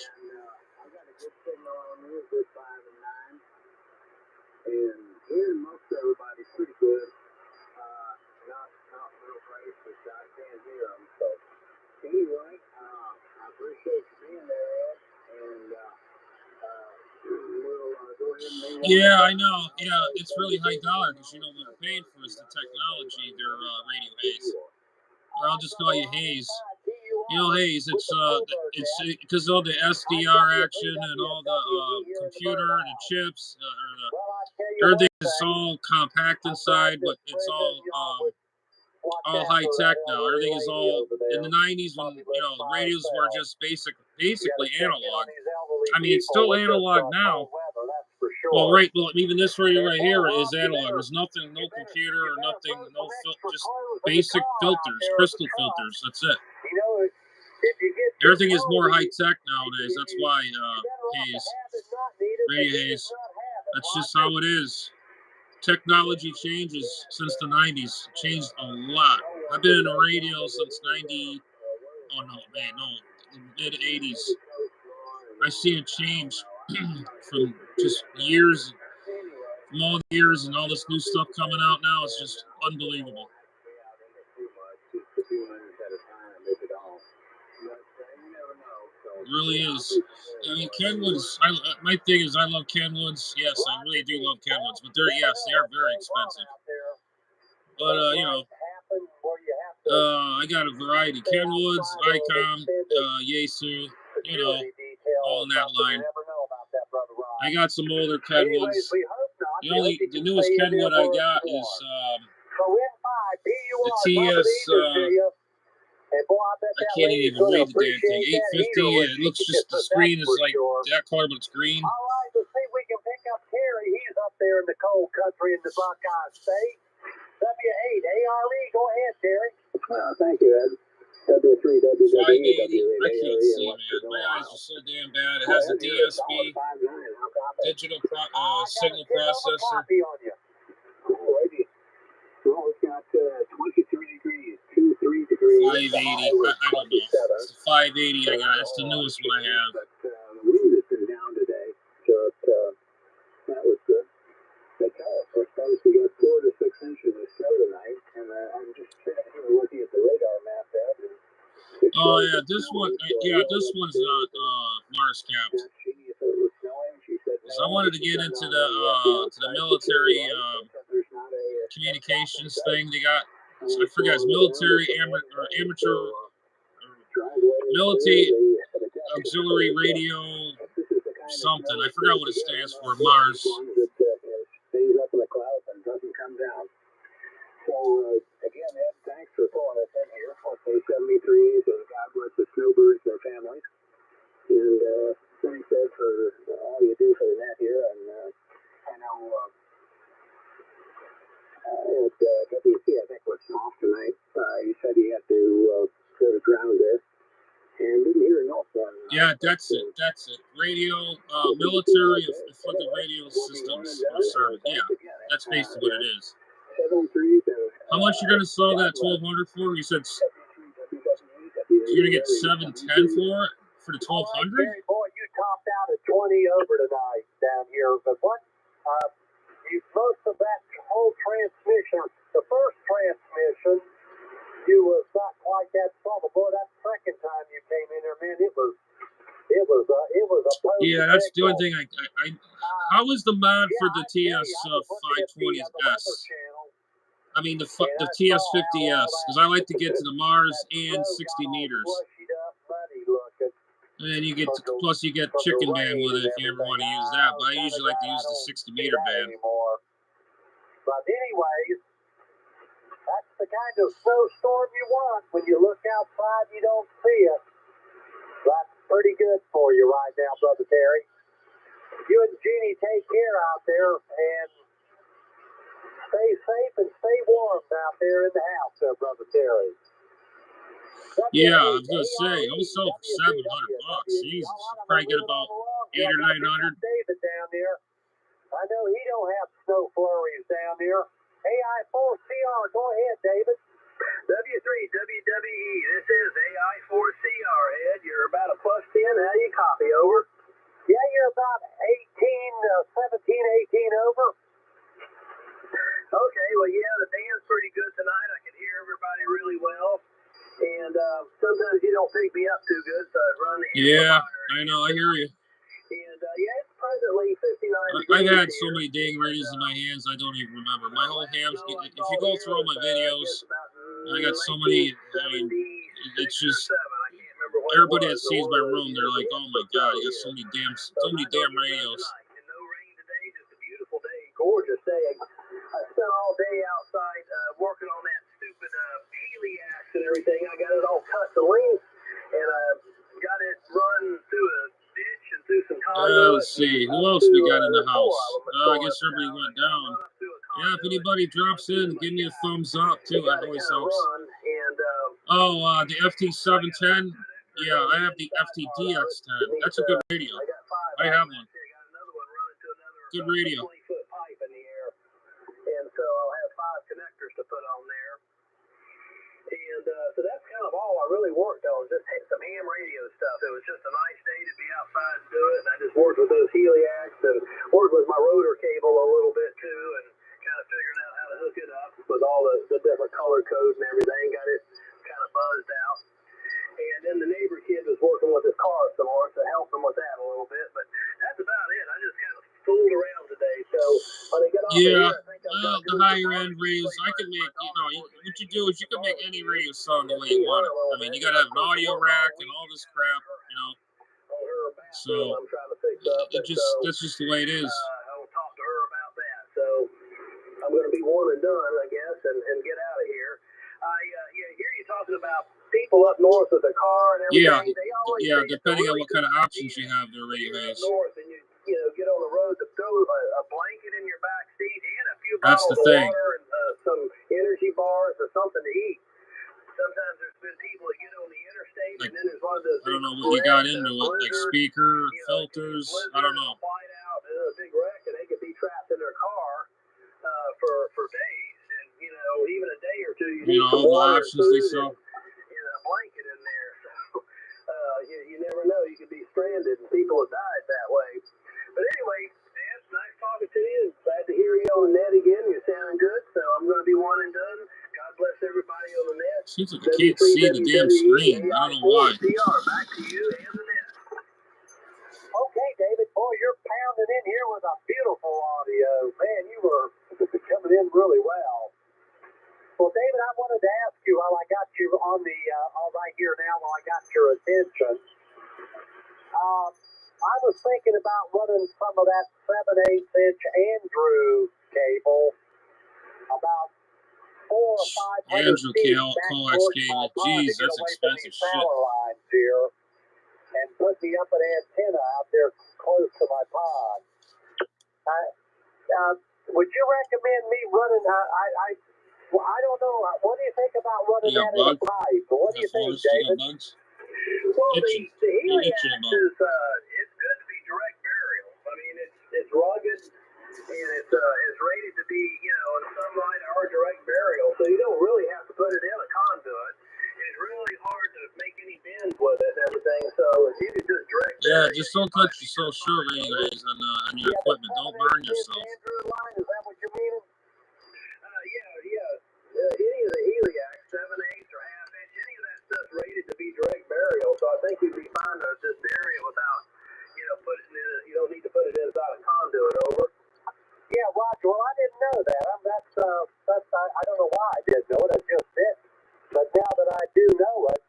And Yeah, I know. Yeah, it's really high dollar because you know what we're paying for is the technology. Their radio haze, or I'll just call you Haze. You know, Haze. It's because all the SDR action and all the computer and the chips, everything is all compact inside, but it's all high tech now. Everything is all in the '90s when the radios were just basically analog. I mean, it's still analog now. Well, right. Well, even this radio right here is analog. There's nothing, no computer or nothing, just basic filters, crystal filters. That's it. Everything is more high tech nowadays. That's why haze, radio haze. That's just how it is. Technology changes since the '90s. Changed a lot. I've been in the radio since '90. Oh no, man, no, mid '80s. I see a change from just years, from all the years and all this new stuff coming out now. It's just unbelievable. It really is. I mean, Kenwoods. My thing is, I love Kenwoods. Yes, I really do love Kenwoods, but they are very expensive. But I got a variety: Kenwoods, Icom, Yaesu, all in that line. I got some older Kenwoods. The newest Kenwood I got is the TS. I can't even read the damn thing. 850. It looks just the screen is like that color, but it's green. All right, let's see if we can pick up Terry. He's up there in the cold country in the Buckeye State. W8 ARE. Go ahead, Terry. Thank you, Ed. W3 580. I can't see, man. My eyes are so damn bad. It has a DSP, digital signal processor. Well, it's got 23 degrees, 23 degrees. 580. I don't know. It's the 580 I got. It's the newest one I have. But the wind has been down today, so that was good. But we're supposed to get 4 to 6 inches of snow tonight, and I'm just looking at the radar map there. Oh yeah, this one. This one's not Mars capped. So I wanted to get into the military communications thing. They got, I forgot, it's military amateur military auxiliary radio something. I forgot what it stands for. Mars. Stays up in the clouds and doesn't come down. So again, Ed, thanks for pulling us in here. Okay, 73s, and God bless the snowbirds and their families. And thanks, Ed, for all you do for the net here. And I know WC, I think, was off tonight. You said he had to go to ground there. And didn't hear enough on yeah, that's it. Radio, military, for the radio systems or service. Yeah, that's basically what it is. How much you gonna sell that 1200 for? You said you're gonna get 710 for it for the 1200. Boy, you topped out at 20 over tonight down here. But what? Most of that whole transmission, the first transmission, you was not quite that trouble. Boy, that second time you came in there, man, it was a yeah, that's the only thing I how was the mod for the TS 520S? I mean the TS 50S, because I like to get to the Mars and 60 meters. And then you get plus you get chicken band with it if you ever want to use that. But I usually like to use the 60 meter band. But anyways, that's the kind of snowstorm you want. When you look outside, you don't see it. That's pretty good for you right now, Brother Terry. You and Jeannie take care out there and stay safe and stay warm out there in the house there, Brother Terry. Yeah, I was going to say, I'm selling for $700. Jesus, you probably get about 800 or 900. David down there. I know he don't have snow flurries down there. AI4CR, go ahead, David. W3 WWE, this is AI4CR, Ed. You're about a +10. How do you copy, over? Yeah, you're about 17, 18 over. Okay, well, yeah, the band's pretty good tonight. I can hear everybody really well. And sometimes you don't pick me up too good, so I run the yeah, I know, I hear you. And yeah, it's presently I've had so many dang radios in my hands, I don't even remember. My whole hands, if you go through all my videos, I got so many, I mean, it's just, everybody that sees my room, they're like, oh my God, you got so many damn radios. Gorgeous day. I spent all day outside working on that stupid heliax and everything. I got it all cut to length, and I got it run through a ditch and through some conduit. Let's see, who else we got in the house? I guess everybody went down. Yeah, if anybody drops in, give me a thumbs up too. That always helps. Oh, the FT710. Yeah, I have the FTDX10. That's a good radio. I have one. Good radio. And so I'll have 5 connectors to put on there. And so that's kind of all I really worked on, just some ham radio stuff. It was just a nice day to be outside and do it. And I just worked with those heliacs and worked with my rotor cable a little bit too, and kind of figuring out how to hook it up with all the different color codes and everything. Got it kind of buzzed out. And then the neighbor kid was working with his car some more, so helped him with that a little bit. But that's about it. I just kind of fooled around today. So when I get off yeah, here, I think I'm the higher end radios, I can make, what you do is you can make any radio sound the way you want it. I mean, you got to have an audio rack and all this crap, So that's just the way it is. I'll talk to her about that. So I'm going to be one and done, I guess, and get out of here. I hear you talking about people up north with a car and everything. Yeah, depending on what kind of options you have, their radio has. North and you get on the road to throw a blanket in your back seat and a few That's bottles the thing. of water and some energy bars or something to eat. Sometimes there's been people that get on the interstate and then there's one of those. I don't know what you got into it, like speaker, filters. I don't know. White out and a big wreck, and they could be trapped in their car for days, and even a day or two. You need some water, options they sell. And a blanket in there. So you never know. You could be stranded, and people have died that way. But anyway, Dan, it's nice talking to you. Glad to hear you on the net again. You're sounding good, so I'm going to be one and done. God bless everybody on the net. Seems like I can't see the damn screen. I don't know why. Back to you and the net. Okay, David. Boy, you're pounding in here with a beautiful audio. Man, you were coming in really well. Well, David, I wanted to ask you while I got you on the right here now, while I got your attention. I was thinking about running some of that 7/8 inch Andrew cable about 400 or 500 Andrew feet coax cable. Jeez, that's expensive shit. Lines here, and put me up an antenna out there close to my pond. Would you recommend me running? I don't know. What do you think about running that in a pipe? What do you think, David? Well, the heliax is it's good to be direct burial. I mean, it's rugged and it's rated to be in sunlight or direct burial, so you don't really have to put it in a conduit. It's really hard to make any bends with it and everything. So if you could just direct bury just don't touch yourself short, anyways, on your equipment. Don't burn yourself. Andrew line, is that what you're meaning? Any of the heliax, 7/8 or half inch, any of that stuff's rated to be direct burial. So I think you'd be fine to just bury it without, putting it in. You don't need to put it inside a conduit. Over. Yeah, Roger. Well, I didn't know that. I don't know why I didn't know it. I just didn't. But now that I do know it,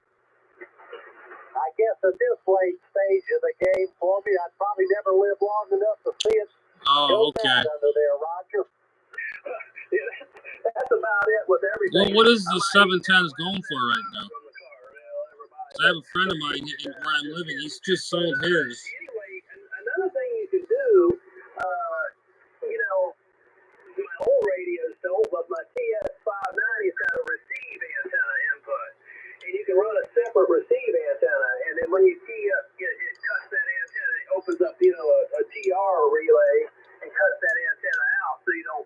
I guess at this late stage of the game for me, I'd probably never live long enough to see it go bad under there, Roger. That's about it with everything. Well, what is the 710s going for right now? I have a friend of mine where I'm living. He's just sold his. Anyway, another thing you can do, my old radio's sold, but my TS590's got a receive antenna input. And you can run a separate receive antenna. And then when you tee up, it cuts that antenna. It opens up, a TR relay and cuts that antenna out so you don't,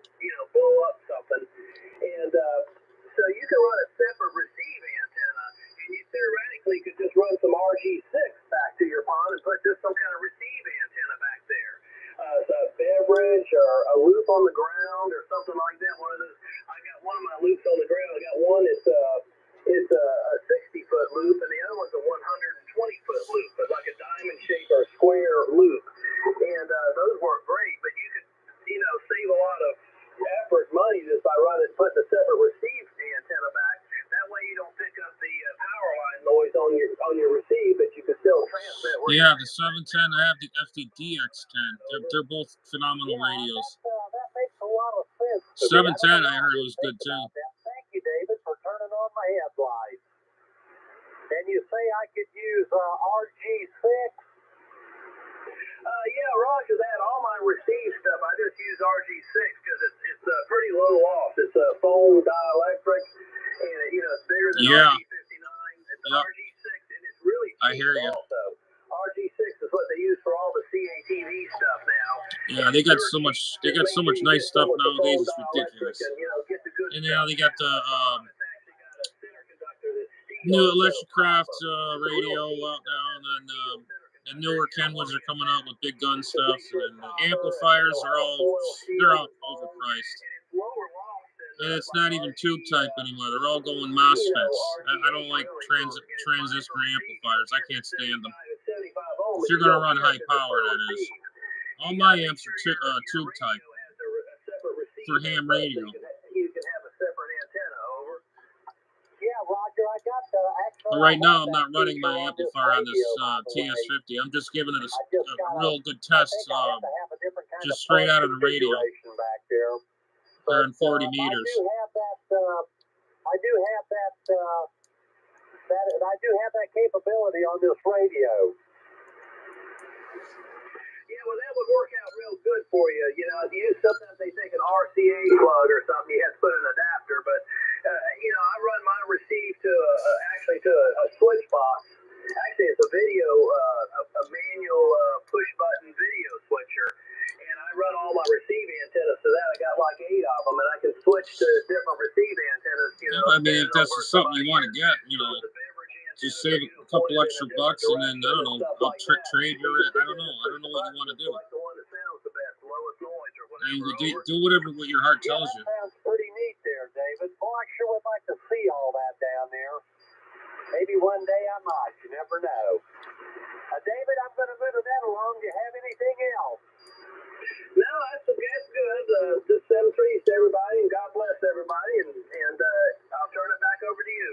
blow up something. And so you can run a separate receive antenna. And you theoretically could just run some RG6 back to your pond and put just some kind of Yeah, the 710. I have the FDDX10. They're both phenomenal radios. That makes a lot of sense. 710, I heard it was good too. Thank you, David, for turning on my headlights. And you say I could use RG6? Yeah, Roger that. All my receive stuff, I just use RG6 because it's pretty low loss. It's a foam dielectric, and it's bigger than RG59. It's RG6, and it's really cheap. I hear you. Also, RG6 is what they use for all the CATV stuff now. Yeah, they got so much. They got so much nice stuff nowadays. It's ridiculous. And they got the new Electrocraft radio out now, and then the newer Kenwoods are coming out with big gun stuff, and the amplifiers are they're all overpriced. And it's not even tube type anymore. They're all going MOSFETs. I don't like transistor amplifiers. I can't stand them. If you're gonna run high power, that is. All my amps are tube type for ham radio. But right now, I'm not running my amplifier on this TS50. I'm just giving it a real good test, just straight out of the radio. They're in 40 meters. I do have that capability on this radio. Yeah, well, that would work out real good for you. Sometimes they take an RCA plug or something. You have to put an adapter, but I run my receive to a switch box. Actually, it's a video, a manual push button video switcher, and I run all my receive antennas to that. I got like 8 of them, and I can switch to different receive antennas. I mean, if that's something you want to get, just save a couple extra bucks, and then I don't know, I'll trade your. I don't know what you want to do. And you do whatever what your heart tells you. That sounds pretty neat there, David. Boy, I sure would like to see all that down there. Maybe one day I might. You never know. David, I'm going to move that along. Do you have anything else? No, that's good. Just 7-3 to everybody, and God bless everybody. And I'll turn it back over to you.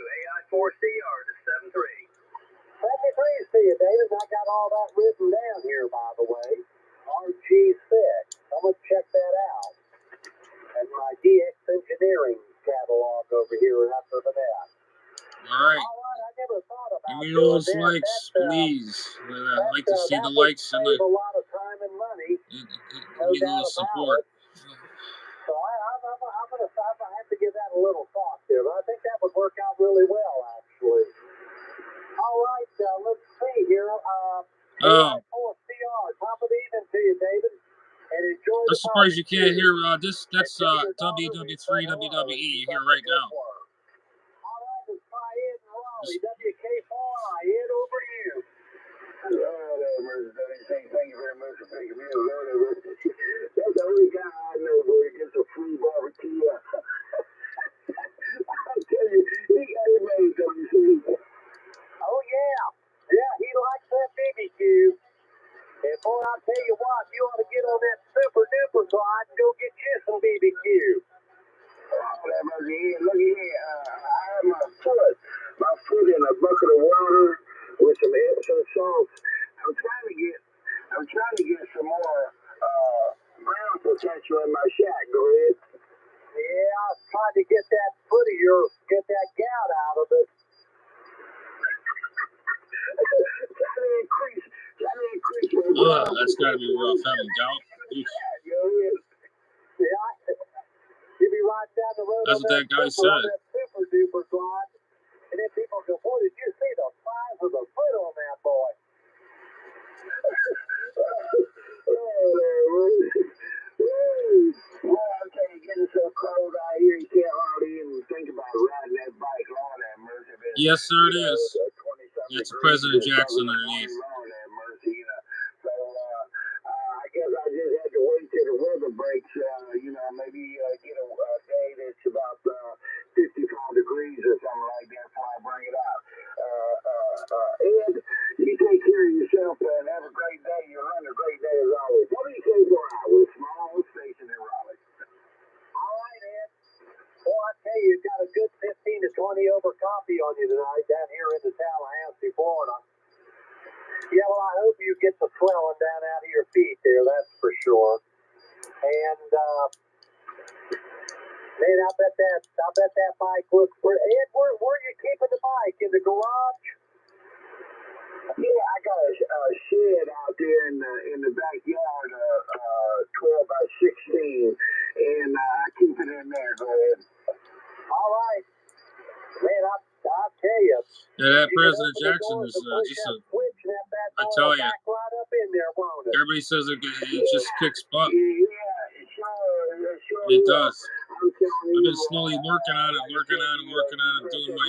AI4CR to 7-3. 73 to you, David. I got all that written down here, by the way. RG6. I'm going to check that out. And my DX Engineering catalog over here after that. All right. I never thought about give me those likes, please. I'd like to see the likes and a lot of time and money. Give me a little support. So I'm going to have to give that a little thought there, but I think that would work out really well, actually. All right, let's see here. AI4CR, top of the evening to you, David. And enjoy I'm surprised you can't hear this. That's WW3 WWE you hear right now. All right, let's try Ed and Raleigh. WK4I, Ed, over to you. Thank you very much for taking me along. That's the only guy I know where he gets a free barbecue. I'll tell you, he got it made, WC. Oh, yeah. Yeah, he likes that BBQ. And boy, I'll tell you what, you ought to get on that super duper glide and go get you some BBQ. Look here, I have my foot in a bucket of water with some Epsom salts. I'm trying to get some more ground potential in my shack. Go ahead. Yeah, I was trying to get that foot of yours, get that gout out of it. Trying to increase. That's got to be rough, having gout. Yeah, you'll be right down the road. That's what that guy said. That super duper glide. And then people go, boy, did you see the size of the foot on that boy? Well, I'm telling you, getting so cold out here, you can't hardly even think about riding that bike on that Mercy. Yes, sir, it is. It's President Jackson underneath. So, I guess I just had to wait till the weather breaks, maybe get a day that's about 55 degrees or something like that before I bring it out. Ed, you take care of yourself and have a great day. You're having a great day as always. WK4I, we're a small station in Raleigh. All right, Ed. Well, I tell you, you've got a good 15 to 20 over coffee on you tonight down here in the Tallahassee, Florida. Yeah, well, I hope you get the swelling down out of your feet there, that's for sure. And, man, I bet that bike looks pretty. Ed, where are you keeping the bike? In the garage? Yeah, I got a shed out there in the backyard, 12 by 16, and I keep it in there. Go ahead. All right. Man, I'll tell you. Yeah, that President Jackson is just a. I tell you, right up in there, won't it? everybody says it just kicks butt. Yeah, sure. It does. I've been slowly working on it, doing my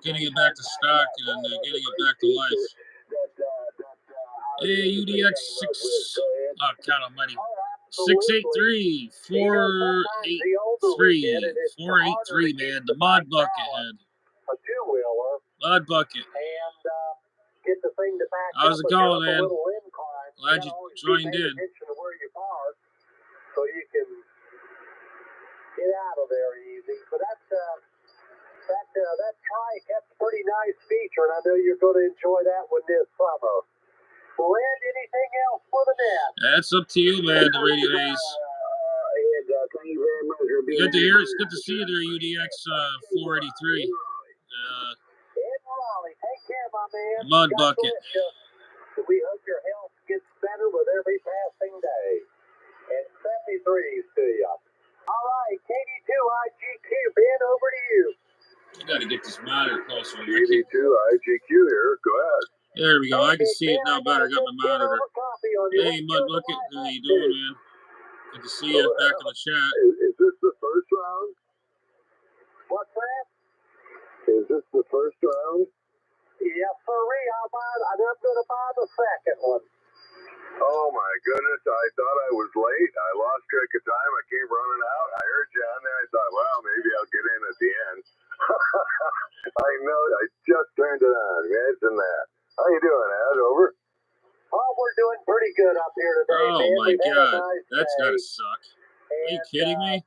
getting it back to stock and getting it back to life. Hey, UDX 6. Oh, God almighty. 683-483, man. The Mod Bucket head. A two-wheeler. Mod Bucket. And get the thing to back How's it going, man? Incline. Glad you joined in. To where you park, so you can get out of there easy. But that trike, that's a pretty nice feature, and I know you're going to enjoy that one this summer. Well, Ed, anything else for the net? That's up to you, man, the Radio Haze. Thank you very much for being Good to hear. It's good to see you there, UDX 483. Ed Raleigh, take care, my man. Mud God Bucket. bless you. We hope your health gets better with every passing day. And 73s to you. All right, KD2IGQ, Ben, over to you. I got to get this monitor closer. KD2IGQ here. Go ahead. There we go. I can see it now better. I got my monitor. Hey, Mud Bucket. How you doing, man? Good to see you back in the chat. Is this the first round? What's that? Is this the first round? Yes, sirree. I'm going to buy the second one. Oh, my goodness. I thought I was late. I lost track of time. I came running out. I heard you on there. I thought, well, maybe I'll get in at the end. I know. I just turned it on. Imagine that. How you doing, Ed? Over? Oh, we're doing pretty good up here today, Oh, man. my God. Nice That's got to day. suck. Are you kidding me?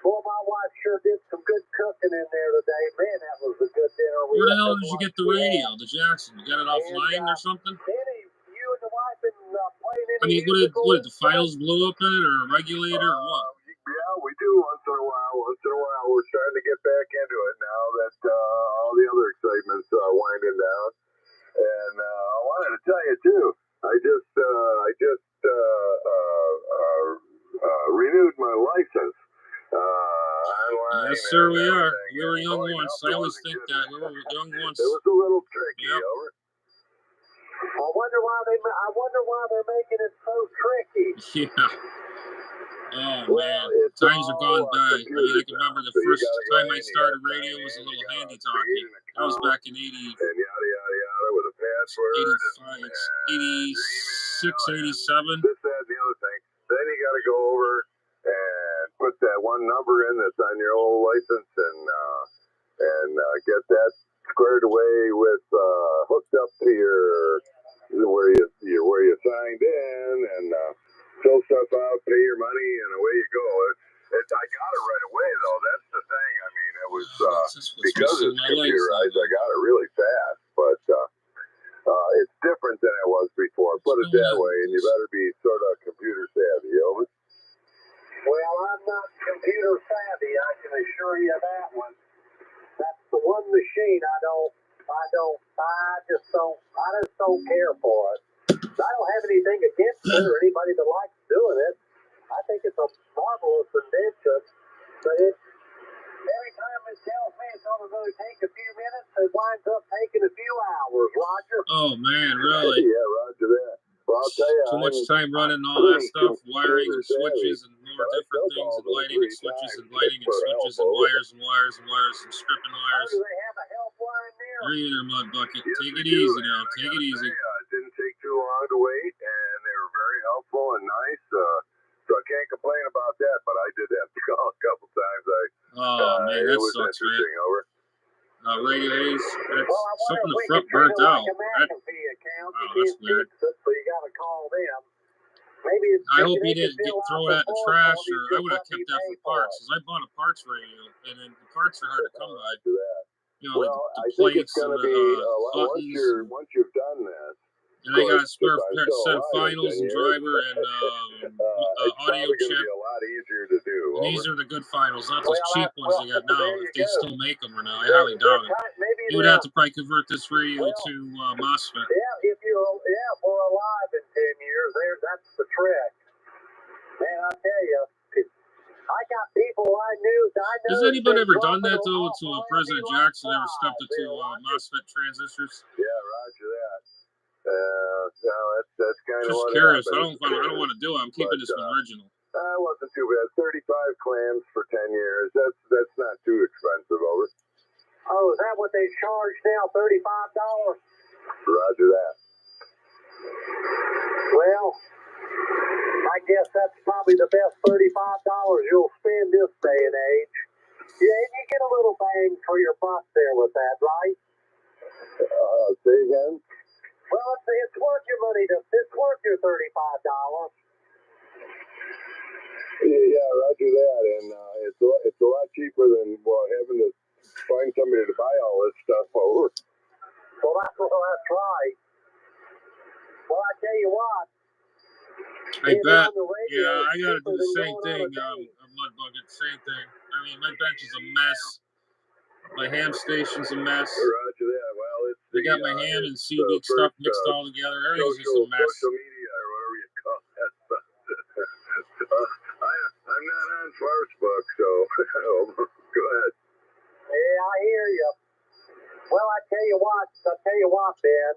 Boy, my wife sure did some good cooking in there today. Man, that was a good dinner. Where the hell did you get the radio, the Jackson? You got it offline or something? Danny, you and the wife been playing any I mean, what did the finals blow up in it, or a regulator, or what? Yeah, we do once in a while. We're starting to get back into it now that all the other excitement's winding down. And I wanted to tell you too. I just renewed my license. Online. Yes, sir, we are. We were young once. I always think that. We were young once. It was a little tricky, Yep. over. I wonder why they're making it so tricky. Yeah. Oh, man. Times are gone by. I mean, I can remember the first time I started radio was a little handy talkie. That was back in 80. And yada, yada, yada with a password. 86, 87. This, that, and the other thing. Then you got to go over and put that one number in that's on your old license and get that squared away with hooked up to your where you signed in and fill stuff out, pay your money, and away you go. I got it right away though. That's the thing. I mean, it was because it's computerized. I got it really fast, but it's different than it was before. Put it that way, and you better be sort of computer savvy. Over. Well, I'm not computer savvy, I can assure you that one. That's the one machine I just don't care for it. I don't have anything against it or anybody that likes doing it. I think it's a marvelous invention, but every time it tells me it's only take a few minutes, it winds up taking a few hours, Roger. Oh, man, really? Yeah, Roger that. Well, I'll tell you, too much time running all that stuff, wiring and switches and more different things, and lighting and switches and lighting and switches and wires and wires and wires and stripping wires. Do they have a helpline there? There you are, Mud Bucket. Take it easy now. Take it easy. It didn't take too long to wait, and they were very helpful and nice. So I can't complain about that, but I did have to call a couple times. Man, that sucks, man. Over. Radio Haze, that's something the we front could treat burnt it out. like a McAfee account. Wow, You that's can't weird. fix it, so you got to call them. Maybe I hope you didn't throw it out in the trash, or I would have kept that for parts, because I bought a parts radio, and then the parts are hard to come by. You know, Well, the I think it's plates and going to the be buttons. once you've done this. And they got a spare If I'm still set of alive in 10 finals and years, driver and it's audio probably going to chip. be a lot easier to do. And these are the good finals, not those cheap ones they got now. there If you they go. still make them or not, I highly doubt it. You would have to probably convert this radio to MOSFET. Yeah, if we're alive in 10 years, that's the trick. Man, I tell you, I got people I knew. Has anybody ever done that though? To President Jackson ever stepped into MOSFET transistors? Yeah, roger that. No, that's kind of just what curious. happened. I don't want to do it. I'm keeping this one original. It wasn't too bad. 35 clams for 10 years. That's not too expensive, over. Oh, is that what they charge now? $35? Roger that. Well, I guess that's probably the best $35 you'll spend this day and age. Yeah, and you get a little bang for your buck there with that, right? Say again? Well, it's worth your money. It's worth your $35. Yeah, roger that. And it's a lot cheaper than having to find somebody to buy all this stuff over. Well, that's right. Well, I tell you what. I bet. Yeah, I got to do the same thing. Mud bucket, same thing. I mean, my bench is a mess. My ham station's a mess. Roger that. Well, I got my ham and seaweed stuff mixed all together. Everything's just a mess. Social media or whatever you call that stuff. I'm not on Facebook, so go ahead. Yeah, I hear you. Well, I tell you what, Ben.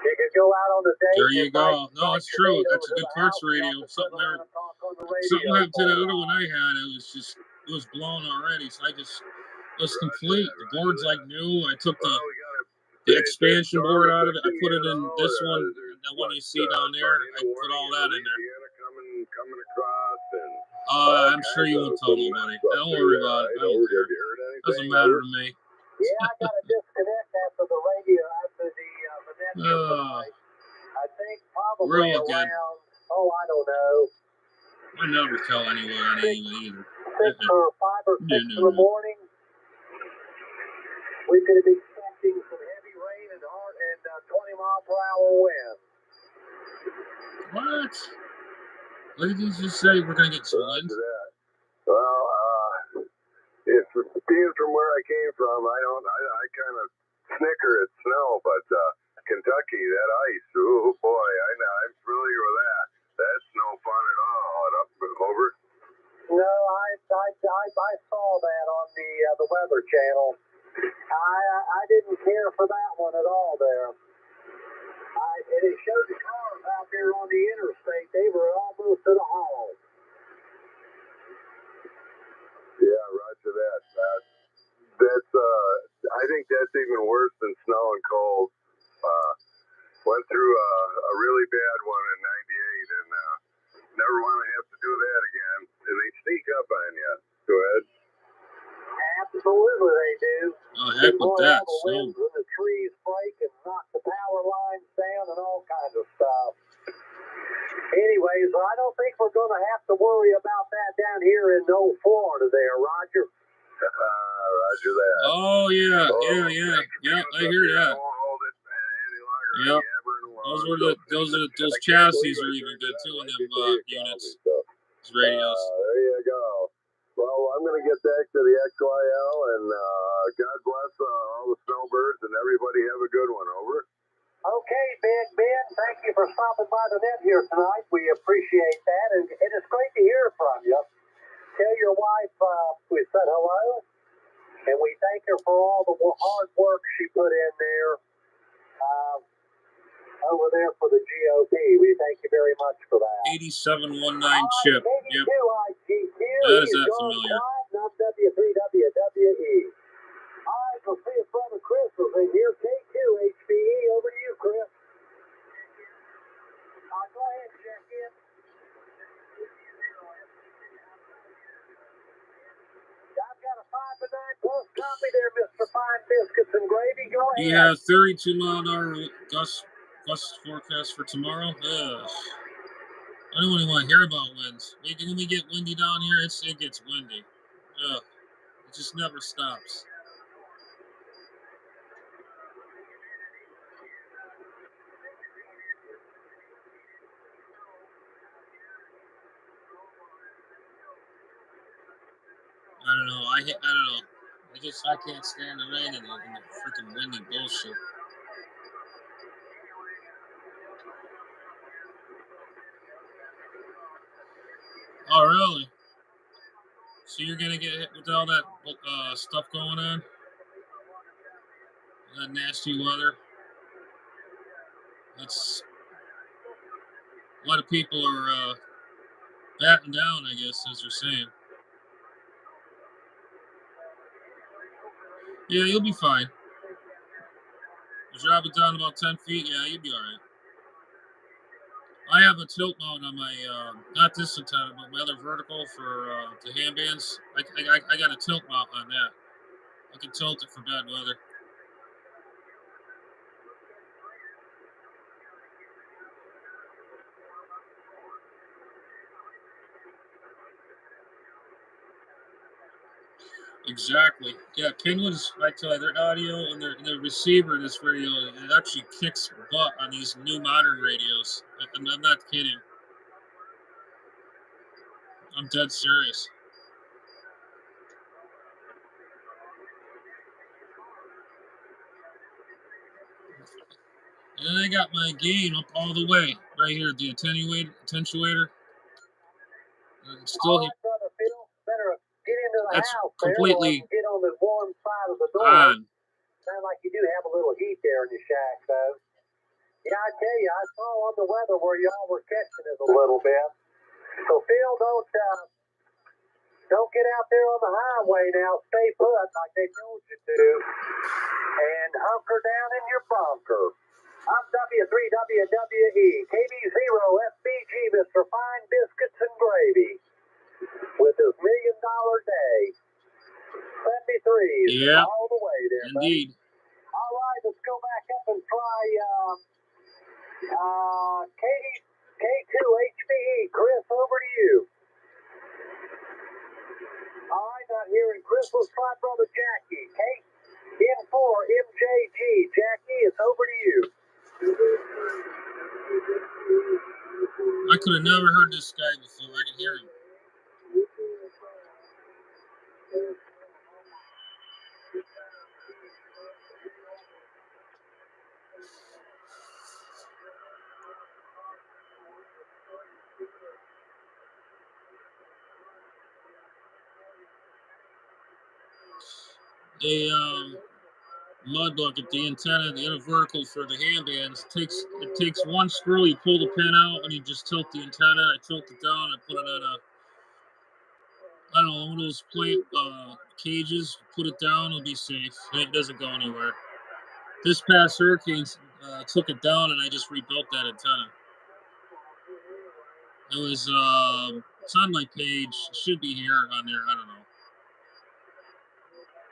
You could go out on the day. There you go. No, it's true. That's a good parts radio. Something happened to the other one I had. It was blown already. So it was complete. The board's like new. I took the expansion board out of it. I put it in this one. And the one you see down there, I put all that in there. Coming across and I'm sure you won't tell nobody. Don't worry about it. I don't care. Doesn't matter to me. Yeah, I got to disconnect after the radio, after the net tonight. I think probably around, I don't know. I never tell anyone either. 6 or 5 or 6 in the morning. We could be expecting some heavy rain and 20 mile per hour wind. What? What did you just say? We're going to get some wind? Well, being from where I came from, I kind of snicker at snow, but Kentucky, that ice, oh boy, I'm familiar with that. That's no fun at all. Over. No, I saw that on the Weather Channel. I didn't care for that one at all there. And it showed the cars out there on the interstate. They were almost at a halt. Yeah, roger that. I think that's even worse than snow and cold. Went through a really bad one in '98 and never want to have to do that again. And they sneak up on you. Go ahead. Absolutely, they do. Oh, heck with that. The winds and the trees break and knock the power lines down and all kinds of stuff. Anyways, I don't think we're going to have to worry about that down here in Old Florida there, Roger. Roger that. Oh, yeah. I hear that. Yep. Those chassis are even good too in them units. Those radios. There you go. Well, I'm going to get back to the XYL and God bless all the snowbirds and everybody have a good one. Over. Okay, Ben, thank you for stopping by the net here tonight. We appreciate that, and it is great to hear from you. Tell your wife we said hello, and we thank her for all the hard work she put in there over there for the GOP. We thank you very much for that. 8719 chip. Yep. That is that familiar. Not W3WWE. All right, we'll see if Brother Chris was in here. K2 HBE. Over to you, Chris. Go ahead, check in. I've got a 5 to 9 plus copy there, Mr. Fine Biscuits and Gravy. Go ahead. You have 32 mile an hour gust forecast for tomorrow. I don't really want to hear about winds. When we get windy down here, it gets windy. It just never stops. don't know. I don't know. I can't stand the rain and the freaking windy bullshit. Oh, really? So you're gonna get hit with all that stuff going on? That nasty weather? That's a lot of people are batting down, I guess, as you're saying. Yeah, you'll be fine. Drop it down about 10 feet. Yeah, you'll be all right. I have a tilt mount on my, not this antenna, but my other vertical for the hand bands. I got a tilt mount on that. I can tilt it for bad weather. Exactly. Yeah, Kenwood's, I tell you, their audio and their receiver in this radio, it actually kicks butt on these new modern radios. I'm not kidding. I'm dead serious. And then I got my gain up all the way right here, the attenuator. It's still all right, brother Phil, better get into the that's house completely there, get on the warm side of the door. on. Sound like you do have a little heat there in your shack, though. Yeah, I tell you, I saw on the weather where y'all were catching it a little bit. So Phil, don't get out there on the highway now. Stay put like they told you to, and hunker down in your bunker. I'm W3WWE, KB0FBG, Mr. Fine Biscuits and Gravy, with his $1 million day. 73s Yeah, all the way there, indeed. buddy. All right, let's go back up and try K2HBE. Chris, over to you. All right, not hearing Chris. Let's try brother Jackie. N4 MJG. Jackie, it's over to you. I could have never heard this guy before. I can hear him. A mud bucket, the antenna, the inner vertical for the hand bands it takes one screw. You pull the pin out and you just tilt the antenna. I tilt it down. I put it on I don't know, one of those plate cages. Put it down. It'll be safe. It doesn't go anywhere. This past hurricane took it down, and I just rebuilt that antenna. It was it's on my page. It should be here on there. I don't know.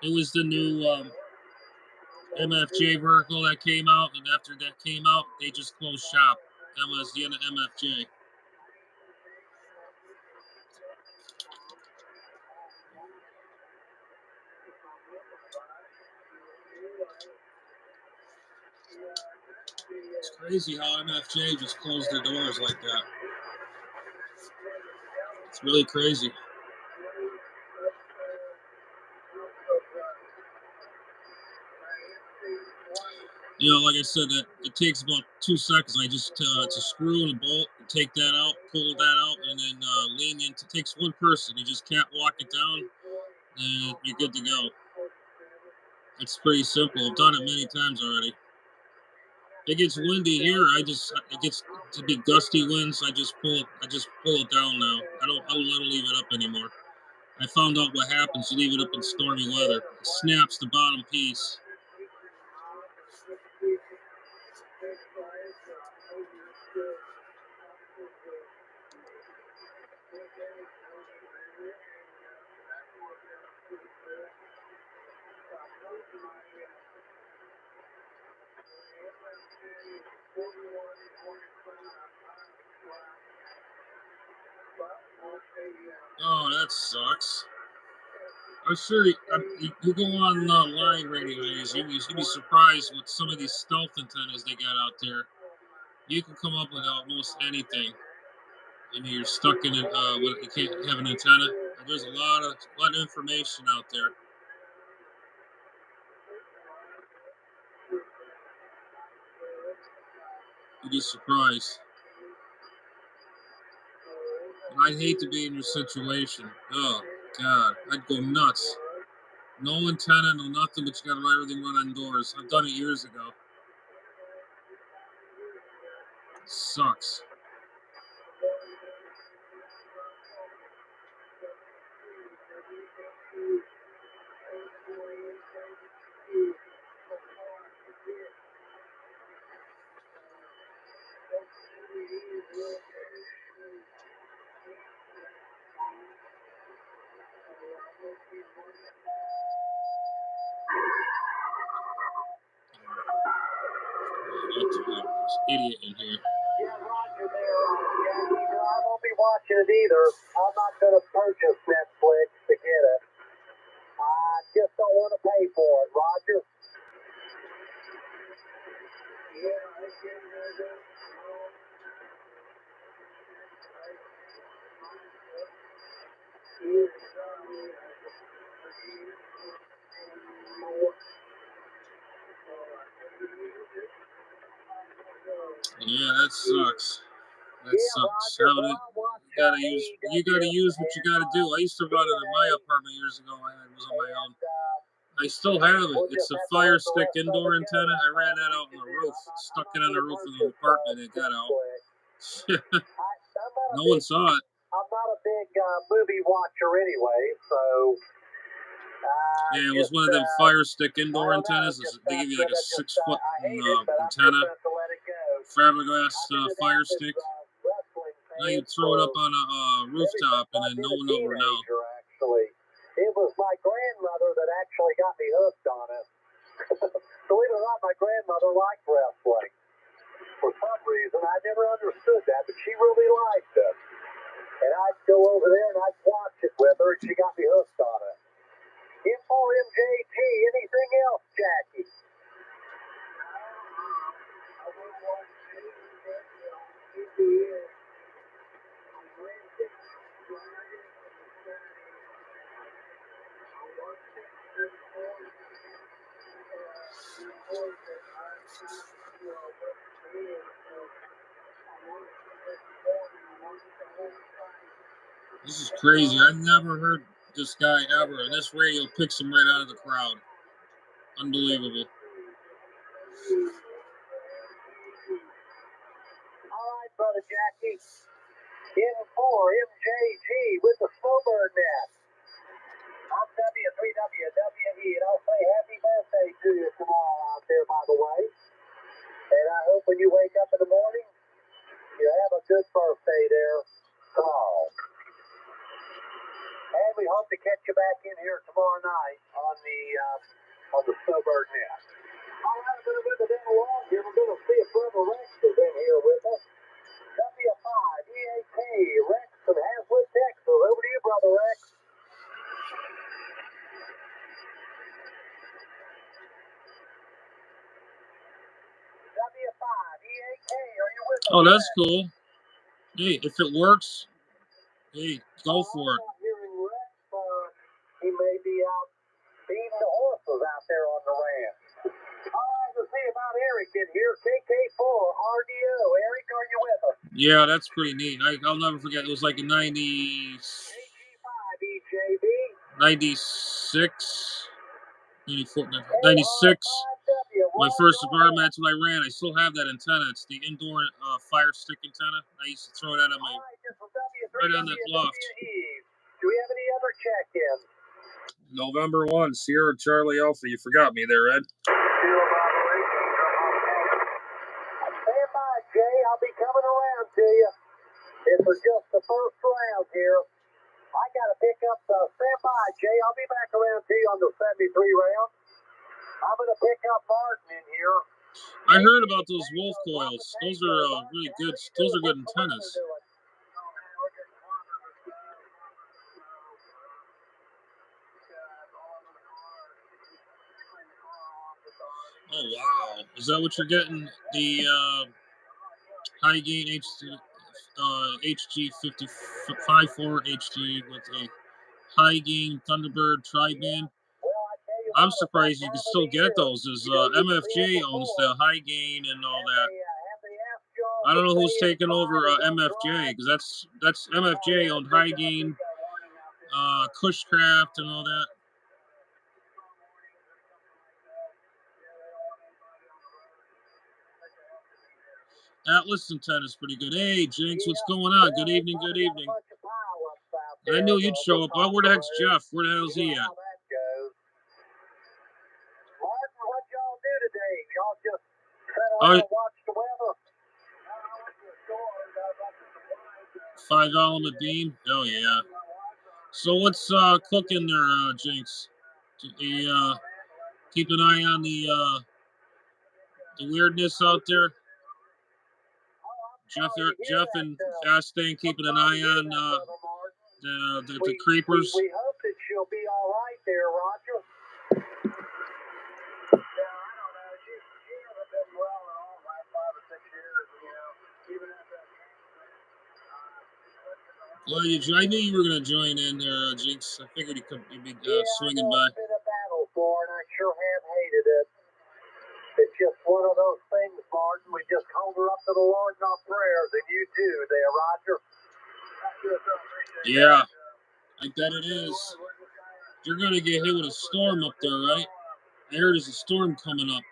It was the new MFJ vertical that came out, and after that came out, they just closed shop. That was the end of MFJ. It's crazy how MFJ just closed their doors like that. It's really crazy. You know, like I said, it takes about 2 seconds. I just it's a screw and a bolt. Take that out, pull that out, and then lean into. It takes one person. You just can't walk it down, and you're good to go. It's pretty simple. I've done it many times already. If it gets windy here, it gets to be gusty winds. I just pull it down now. I don't leave it up anymore. I found out what happens. You leave it up in stormy weather. It snaps the bottom piece. Oh, that sucks. I'm sure you go on line radios. You'd be surprised with some of these stealth antennas they got out there. You can come up with almost anything. And you're stuck in it. You can't have an antenna. there's a lot of information out there. You'd be surprised. And I'd hate to be in your situation. Oh God, I'd go nuts. No antenna, no nothing, but you gotta let everything run indoors. I've done it years ago. It sucks. This idiot in here. Yeah, Roger there, Jackie. No, I won't be watching it either. I'm not going to purchase Netflix to get it. I just don't want to pay for it, Roger. Yeah, I can hear that. Yeah, that sucks. That Yeah, sucks. Roger, You gotta use what you gotta do. I used to run it in my apartment years ago. I was on my own. I still have it. It's a Fire Stick indoor antenna. I ran that out on the roof, stuck it on the roof of the apartment, and it got out. No one saw it. I'm not a big movie watcher anyway, so. Yeah, it was one of them Fire Stick indoor antennas. They give you like a 6-foot antenna, fiberglass Fire Stick. Now you throw it up on a rooftop, and then no one will know. Actually, it was my grandmother that actually got me hooked on it. Believe it or not, my grandmother liked wrestling. For some reason, I never understood that, but she really liked it. And I'd go over there and I'd watch it with her, and she got me hooked on it. M4MJT, anything else, Jackie? This is crazy. I've never heard this guy ever, and this radio picks him right out of the crowd. Unbelievable. All right, Brother Jackie. M4MJT with the snowbird net. I'm W3WWE, and I'll say happy birthday to you tomorrow out there, by the way. And I hope when you wake up in the morning, you have a good birthday there tomorrow. And we hope to catch you back in here tomorrow night on the snowbird net. All right, I'm going to move it along here. We're going to see if Brother Rex is in here with us. W5 EAK, Rex from Hazlet, Texas. Over to you, Brother Rex. W5 EAK, are you with us? Oh, that's cool. Hey, if it works, hey, go for it. I'm not hearing Rex. He may be out feeding the horses out there on the ranch. All right, let's see about Eric in here. KK4 RDO. Eric, are you with us? Yeah, that's pretty neat. I'll never forget. It was like in 96, 96. My first apartment, that's what I ran. I still have that antenna. It's the indoor Fire Stick antenna. I used to throw it out on right on that loft. Do we have any other check-ins? November 1, Sierra Charlie Alpha. You forgot me there, Ed. Stand by, Jay. I'll be coming around to you. This is just the first round here. I got to pick up stand by, Jay. I'll be back around to you on the 73 round. I'm going to pick up Martin in here. I heard about those wolf coils. Those are really good. Those are good antennas. Oh, wow. Is that what you're getting? The high gain HG 54 HG with a high gain Thunderbird tri-band. I'm surprised you can still get those. As MFJ owns the high gain and all that. I don't know who's taking over MFJ, because that's MFJ owned high gain, Cushcraft and all that. Atlas antenna is pretty good. Hey, Jinx, what's going on? Good evening, good evening. I knew you'd show up. Oh, where the heck's Jeff? Where the hell's he at? Martin, what y'all do today? Y'all just sit around and watch the weather? 5-element beam? Oh, yeah. So what's cooking there, Jinx? Keep an eye on the weirdness out there. Jeff and Fastang keeping an eye on the creepers. We hope that she'll be all right there, Roger. Yeah, I don't know. She hasn't been well at all the last 5 or 6 years, you know. Even at Well, I knew you were going to join in there, Jinx. I figured you'd be swinging by. It's been a battle for, and I sure have hated it. It's just one of those things, Martin. We just hold her up to the Lord in our prayers, and you too there, Roger. Yeah, I bet it is. You're going to get hit with a storm up there, right? I heard there's a storm coming up.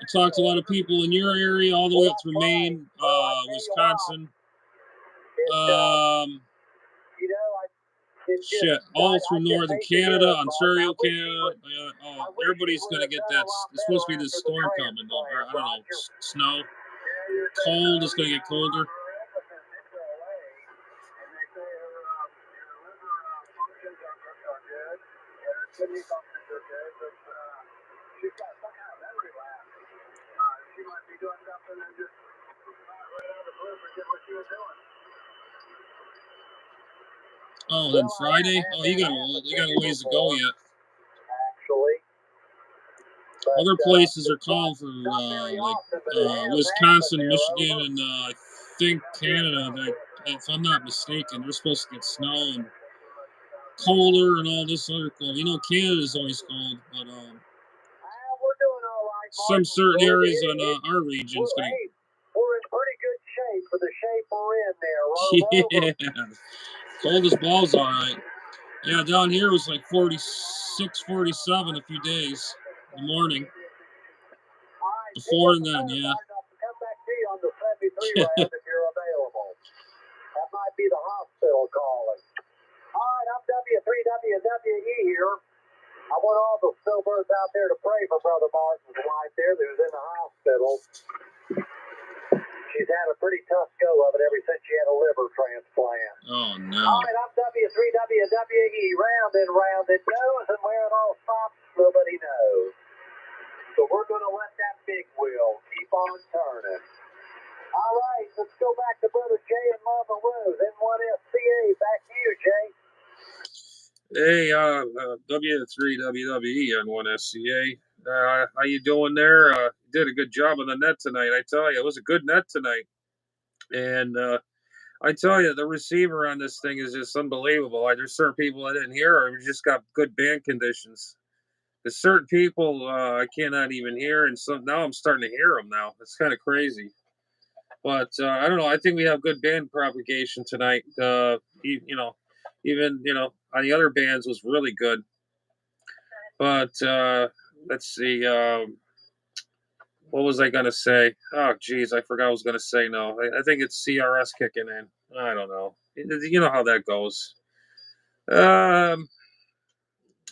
I talked to a lot of people in your area, all the way up through Maine, Wisconsin. Shit, all through northern Canada, Ontario, Canada. Everybody's gonna get that. There's supposed to be this storm coming. Or, I don't know, snow. Cold. It's gonna get colder. Oh, then Friday? Oh, you got a ways to go yet. Other places are calling for like Wisconsin, Michigan, and I think Canada. If I'm not mistaken, they're supposed to get snow and colder and all this other cold. You know, Canada's always cold, but some certain areas on our region is going to. We're in pretty good shape for the shape we're in there. Yeah, cold as balls, all right. Yeah, down here it was like 46, 47 a few days in the morning. Before and then, yeah. Come back to you on the 73 lab if you're available. That might be the hospital calling. All right, I'm W3WWE here. I want all the snowbirds out there to pray for Brother Martin's wife there who's in the hospital. She's had a pretty tough go of it ever since she had a liver transplant. Oh, no. All right, I'm W3WWE. Round and round it goes, and where it all stops, nobody knows. So we're going to let that big wheel keep on turning. All right, let's go back to Brother Jay and Mama Rose. N1SCA, back to you, Jay. Hey, W3WWE on 1SCA. How you doing there? Did a good job on the net tonight. I tell you, it was a good net tonight. And I tell you, the receiver on this thing is just unbelievable. There's certain people I didn't hear, or we just got good band conditions. There's certain people I cannot even hear, and now I'm starting to hear them now. It's kind of crazy. But I don't know. I think we have good band propagation tonight. Even on the other bands was really good. But let's see. What was I gonna say? Oh, geez, I forgot what I was gonna say. No, I think it's CRS kicking in. I don't know. You know how that goes.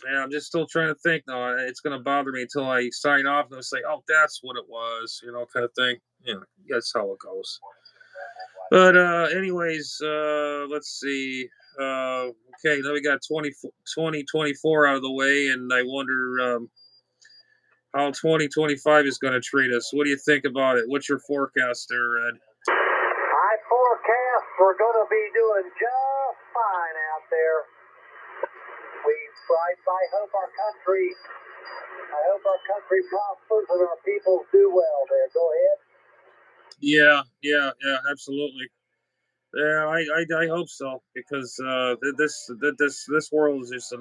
Yeah, I'm just still trying to think. No, it's gonna bother me until I sign off and I say, "Oh, that's what it was," kind of thing. Yeah, that's how it goes. But anyways, let's see. Okay, now we got 2024 out of the way, and I wonder how 2025 is going to treat us. What do you think about it? What's your forecast there, Ed? I forecast we're going to be doing just fine out there. I hope our country prospers and our people do well there. Go ahead. Yeah, absolutely. Yeah, I hope so because this world is just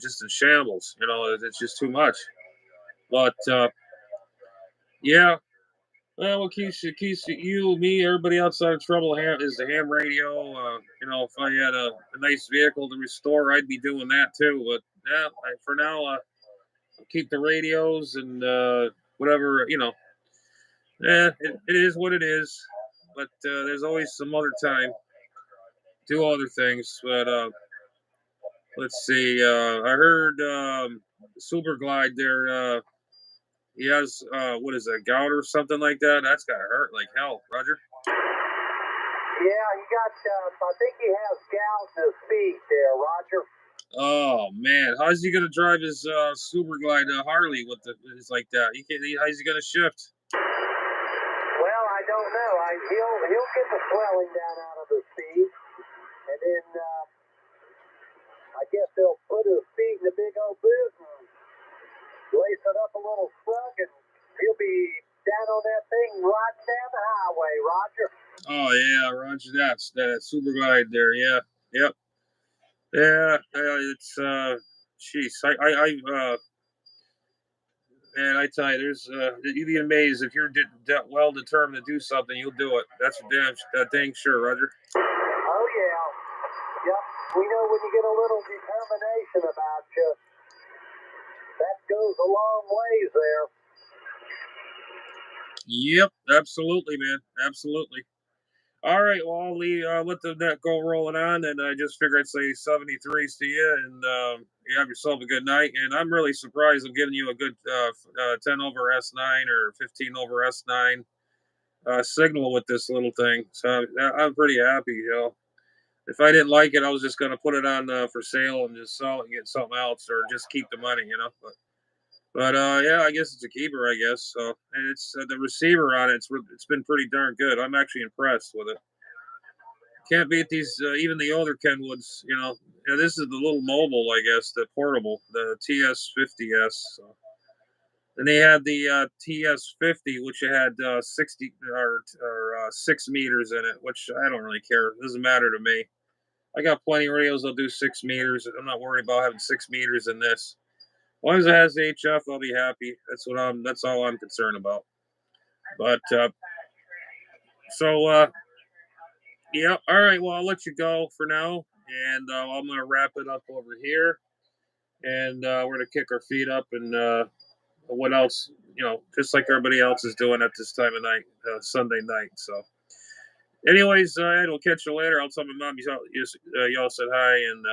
just in shambles. You know, it's just too much. But yeah, well, what keeps you, me, everybody outside of trouble is the ham radio. You know, if I had a nice vehicle to restore, I'd be doing that too. But yeah, for now, I'll keep the radios and whatever. You know, yeah, it is what it is. But there's always some other time to do other things. But let's see. I heard Super Glide there. He has what is that, gout or something like that? That's gotta hurt like hell, Roger. Yeah, he got, I think he has gout in his feet there, Roger. Oh man, how's he gonna drive his Super Glide Harley with it's like that? How's he gonna shift? Well, I don't know. He'll get the swelling down out of his feet, and then I guess he'll put his feet in a big old boot and lace it up a little snug, and he'll be down on that thing riding down the highway, Roger. Oh yeah, Roger, that Super Glide there. Yeah, yep, yeah. It's jeez, man, I tell you, you'd be amazed if you're well determined to do something, you'll do it. That's for dang sure, Roger. Oh yeah, yep. We know when you get a little determination about you, that goes a long ways there. Yep, absolutely, man, absolutely. All right, well, I'll let the net go rolling on, and I just figured I'd say 73s to you, and you have yourself a good night. And I'm really surprised I'm giving you a good 10 over S9 or 15 over S9 signal with this little thing. So I'm pretty happy, you know. If I didn't like it, I was just going to put it on for sale and just sell it and get something else, or just keep the money, you know. But yeah, I guess it's a keeper, I guess. So and it's the receiver on it. It's been pretty darn good. I'm actually impressed with it. Can't beat these, even the older Kenwoods. You know, yeah, this is the little mobile, I guess, the portable, the TS50S. So. And they had the TS50, which had 60 or 6 meters in it, which I don't really care. It doesn't matter to me. I got plenty of radios that'll do 6 meters. I'm not worried about having 6 meters in this. As long as it has HF, I'll be happy. That's all I'm concerned about. But so yeah, all right. Well, I'll let you go for now, and I'm gonna wrap it up over here, and we're gonna kick our feet up, and what else? You know, just like everybody else is doing at this time of night, Sunday night. So, anyways, Ed, we'll catch you later. I'll tell my mom y'all said hi, and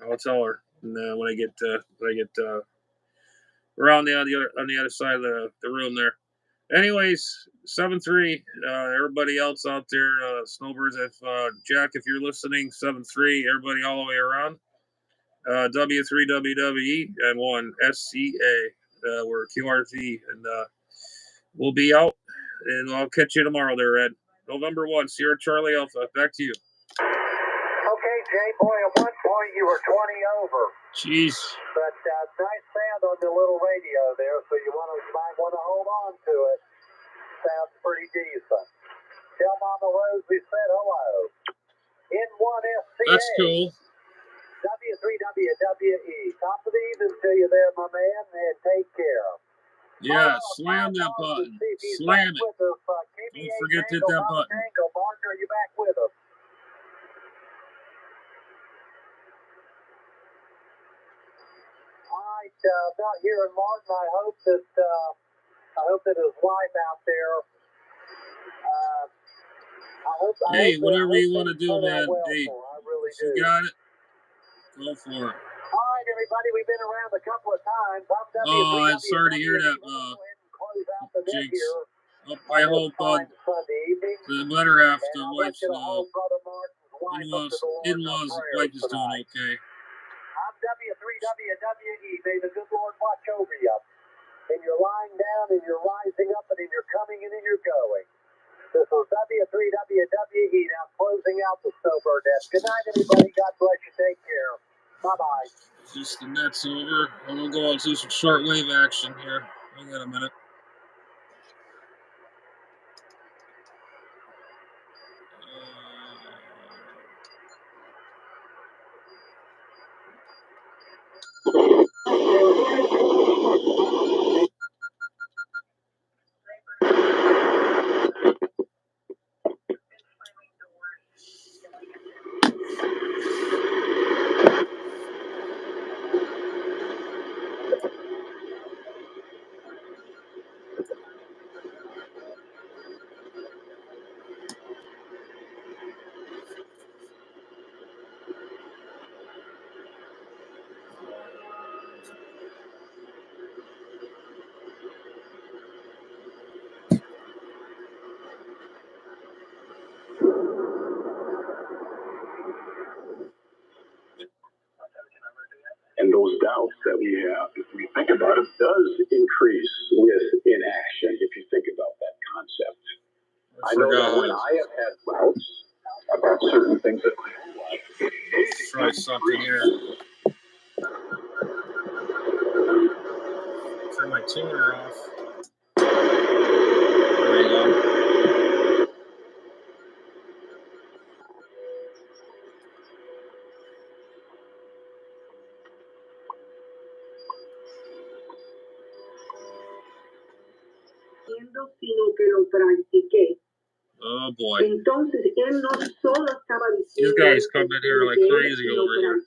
I'll tell her when I get around on the other side of the room there. Anyways, 7-3. Everybody else out there, snowbirds. If Jack, if you're listening, 7-3. Everybody all the way around. W3WWE and 1 SCA. We're QRZ, and we'll be out. And I'll catch you tomorrow there, Ed. November 1, Sierra Charlie Alpha. Back to you. Okay, Jay, boy, at one point you were 20 over. Jeez. But nice sound on the little radio there, so might want to hold on to it. Sounds pretty decent. Tell Mama Rose we said hello. N1SCA. That's cool. W3WWE. Top of the evening to you there, my man, and take care. Yeah, slam that button. Slam it. Don't forget to hit that button. Mark, are you back with us? All right, not hearing Martin. I hope that his wife out there. Hey, whatever you want to do, man. Well, hey, I really you do. got it. Go for it. All right, everybody, we've been around a couple of times. Oh, I'm sorry to hear that, Jinx. I hope the better half, the wife's in-laws wife is doing okay. I'm W3WWE. May the good Lord watch over you. And you're lying down, and you're rising up, and you're coming, and you're going. This is W3WWE now closing out the Snowbird Desk. Good night, everybody. God bless you. Take care. Bye-bye. Just the net's over. I'm going to go out and do some shortwave action here. Hang on a minute. doubt that we have, if we think about it, does increase with inaction, if you think about that concept. I know that when I have had doubts about certain things that I like, try something here. Turn my tuner off. There we go. Sino que lo practiqué. Oh boy. Entonces él no solo estaba These diciendo guys come in here like crazy lo over here.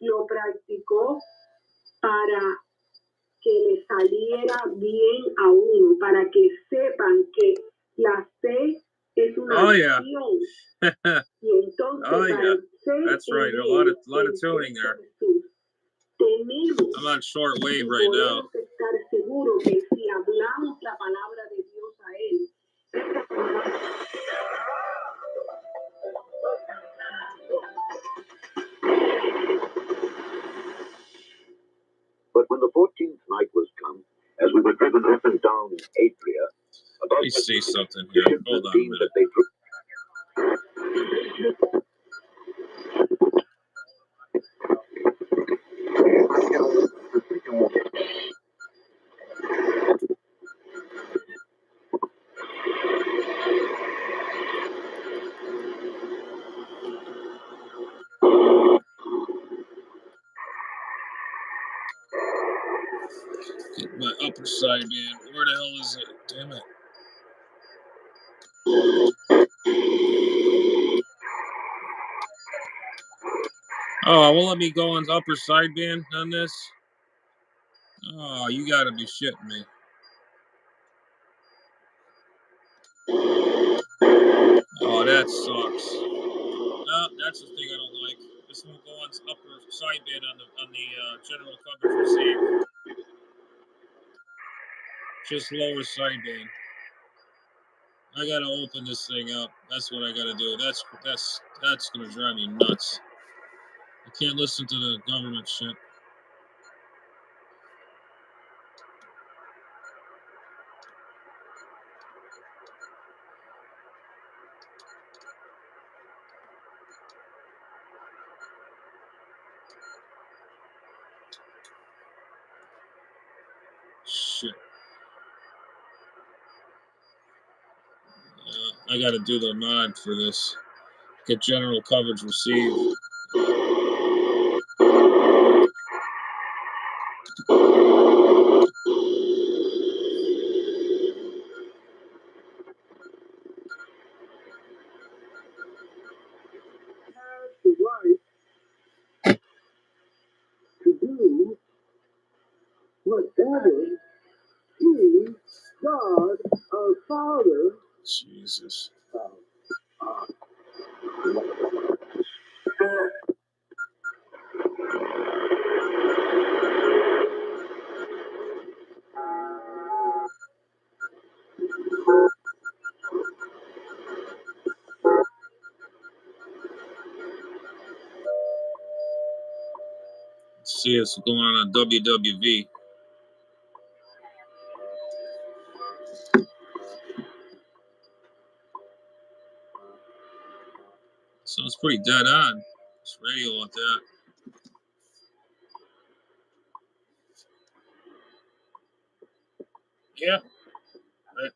Lo practicó para que le saliera bien a uno, para que sepan que la fe es una acción. Y entonces That's right. A lot of tuning there. I'm on shortwave right now. Estar seguro que si hablamos la palabra de Dios a él, But when the 14th night was come, as we were driven up and down Adria, let me see something here. Hold on a minute. Get my upper side, man. Where the hell is it? Damn it. Oh, won't let me go on the upper sideband on this? Oh, you gotta be shitting me. Oh, that sucks. No, that's the thing I don't like. This won't go on the upper sideband on the general coverage receive. Just lower sideband. I gotta open this thing up. That's what I gotta do. That's gonna drive me nuts. I can't listen to the government shit. Shit. I gotta do the mod for this. Get general coverage received. The right to do whatever He, God, our Father, Jesus. Let's see what's going on WWV. So it's pretty dead on. This radio like that. Yeah. Right.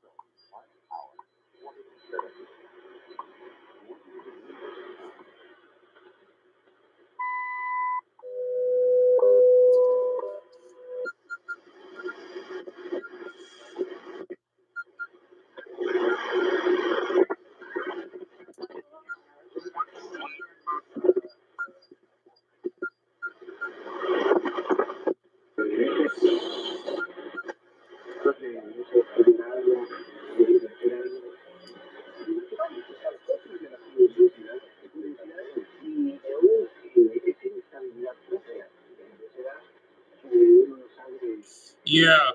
Yeah.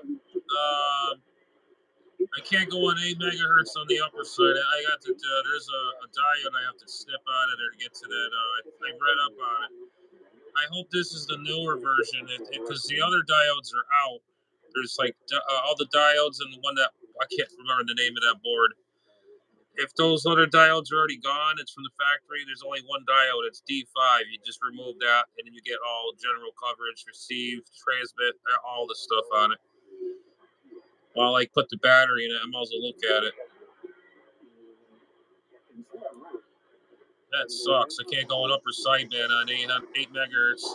I can't go on 8 megahertz on the upper side. I got to. There's a diode I have to snip out of there to get to that. I read up on it. I hope this is the newer version, because the other diodes are out. There's like all the diodes and the one that I can't remember the name of that board. If those other diodes are already gone, it's from the factory. There's only one diode. It's D5. You just remove that, and then you get all general coverage, receive, transmit, all the stuff on it. While I put the battery in it, I might as well look at it. That sucks. I can't go an upper sideband on 8 megahertz.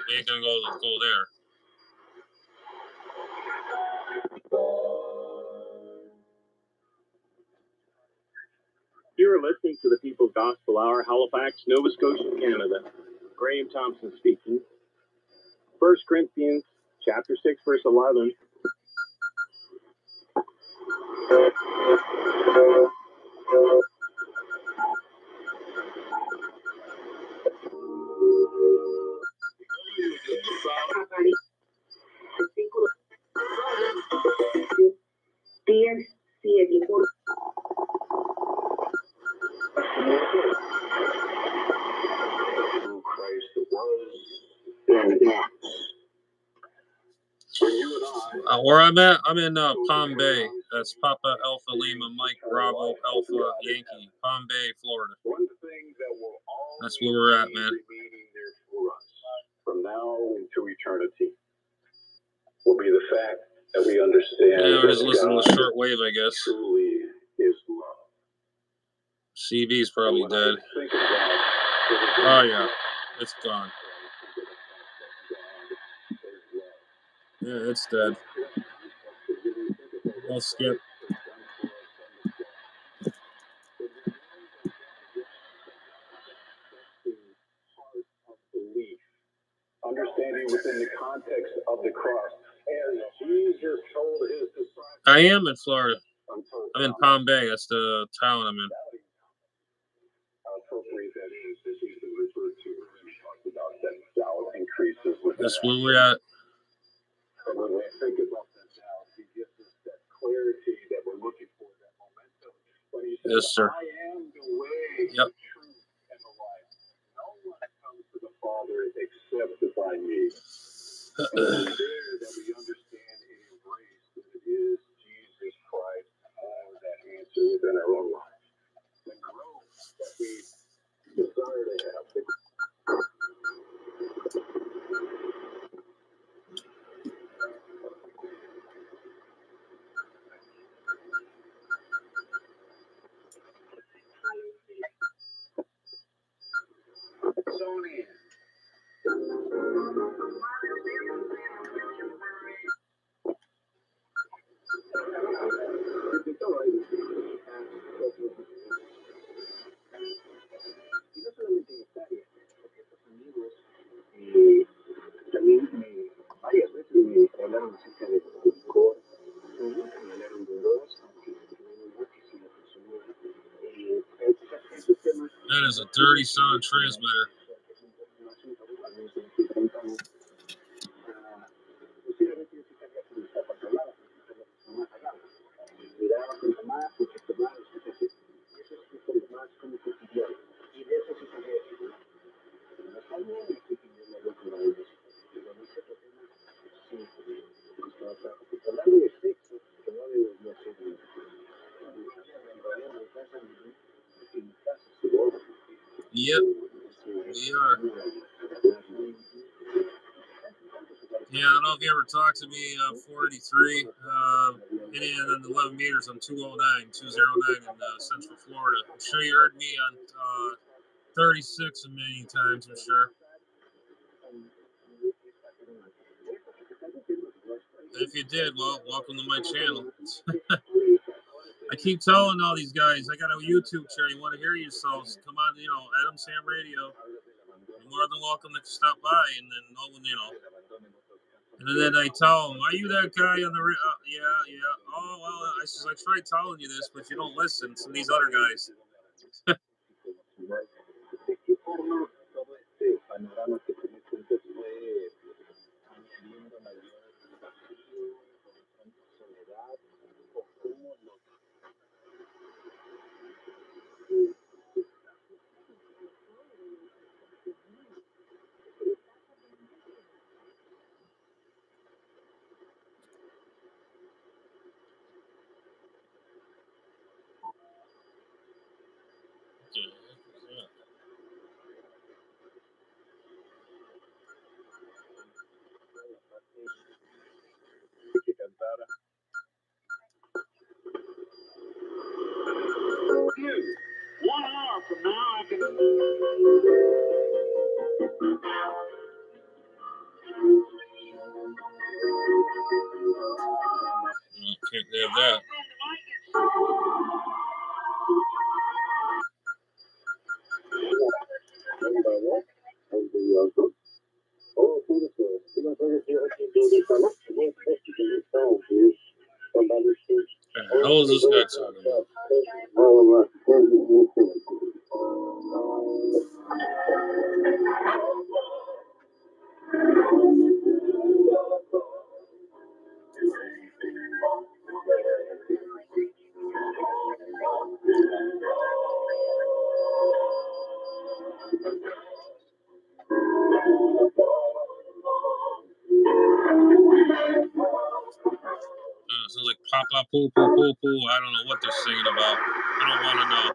We ain't gonna go there. You're listening to the People's Gospel Hour, Halifax, Nova Scotia, Canada. Graham Thompson speaking. 1 Corinthians chapter 6, verse 11. Where I'm at, I'm in Palm Bay. That's Papa Alpha Lima Mike Bravo Alpha Yankee, Palm Bay, Florida. That's where we're at, man. From now into eternity will be the fact that we understand. Yeah, we're just listening to shortwave, I guess. Truly is love. CB's probably dead. Oh yeah, it's gone. Yeah, it's dead. I'll skip. Understanding within the context of the cross, as Jesus told his disciples. I am in Florida. I'm in Palm Bay. That's the town I'm in. How appropriate that is. This has been referred to. We talked about that doubt increases with That's where we're at. And when we think about that doubt, he gives us that clarity that we're looking for, that momentum. When he says, Yes, sir. I am the way, Yep. the truth, and the life. No one comes to the Father except by me. And it's there that we understand and embrace that it is Jesus Christ that answer within our own life. The growth that we desire to have. Sony. También varias veces me hablaron acerca de licor, nunca me hablaron de drogas, aunque tuvieron muchísima persona. Esos temas. That is a dirty sound transmitter. Yep, we are. Yeah, I don't know if you ever talked to me, 483, hitting it on 11 meters on 209 in Central Florida. I'm sure you heard me on 36 a million times, I'm sure. If you did, well, welcome to my channel. I keep telling all these guys, I got a YouTube channel. You want to hear yourselves? Come on, Adam's HAMRADIO. You're more than welcome to stop by, and then, and then I tell them, are you that guy on the, yeah. Oh, well, I says, I tried telling you this, but you don't listen. Some of these other guys. Can't have that. How is this guy talking about? Sounds like Papa Poo Poo Poo Poo. I don't know what they're singing about. I don't want to know.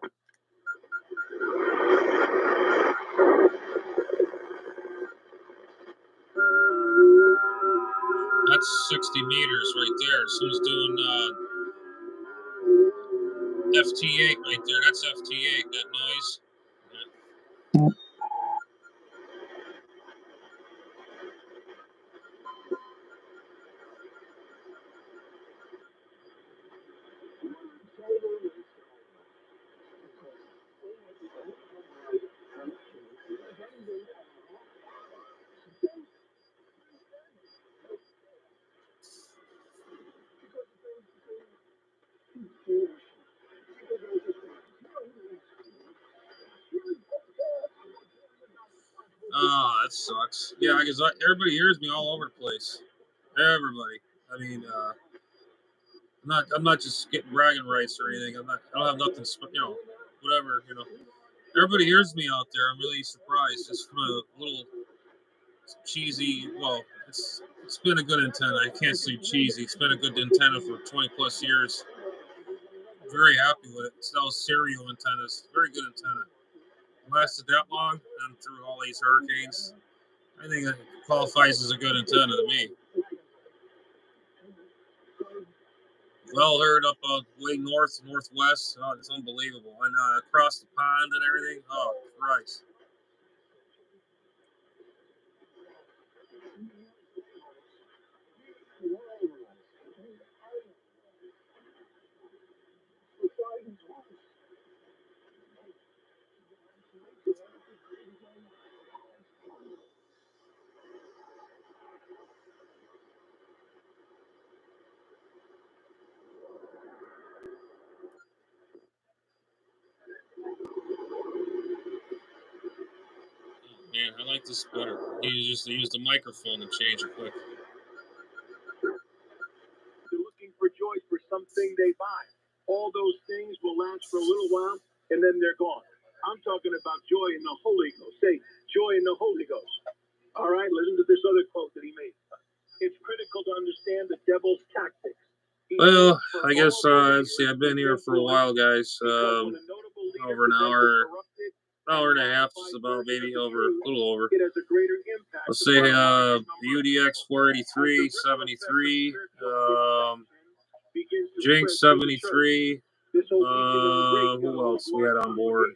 That's 60 meters right there. Someone's doing FT8 right there. That's FT8, that noise. Oh, that sucks. Yeah, because everybody hears me all over the place. Everybody. I mean, I'm not just getting bragging rights or anything. I don't have nothing, whatever, Everybody hears me out there. I'm really surprised. Just from a little cheesy, well, it's been a good antenna. I can't say cheesy. It's been a good antenna for 20 plus years. Very happy with it. It's those serial antennas. Very good antenna. Lasted that long and through all these hurricanes. I think it qualifies as a good antenna to me. Well heard up way northwest. Oh, it's unbelievable. And across the pond and everything. Oh, Christ. Man, I like this better. You just use the microphone and change it quick. They're looking for joy for something they buy. All those things will last for a little while, and then they're gone. I'm talking about joy in the Holy Ghost. Say, joy in the Holy Ghost. All right, listen to this other quote that he made. It's critical to understand the devil's tactics. Well, I guess, let's see, I've been here for a while, guys. Over an hour and a half, is about maybe over, a little over. Let's say UDX 483, 73, Jinx 73, who else we had on board?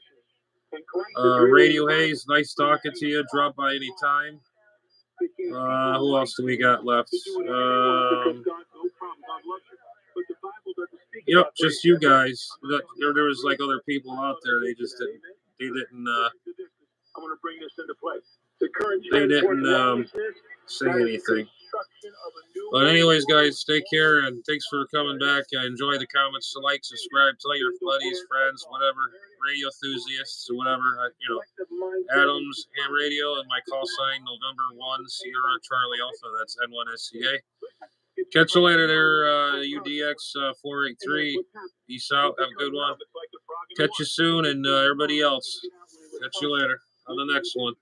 Radio Haze, nice talking to you. Drop by any time. Who else do we got left? Yep, just you guys. There was like other people out there. They just didn't. They didn't. I want to bring this into play. They didn't say anything. But anyways, guys, take care and thanks for coming back. Enjoy the comments, like, subscribe, tell your buddies, friends, whatever, radio enthusiasts, or whatever. Adams Ham Radio and my call sign November 1 Sierra Charlie Alpha. That's N1SCA. Catch you later there, UDX 483. Peace out. Have a good one. Catch you soon, and everybody else. Catch you later on the next one.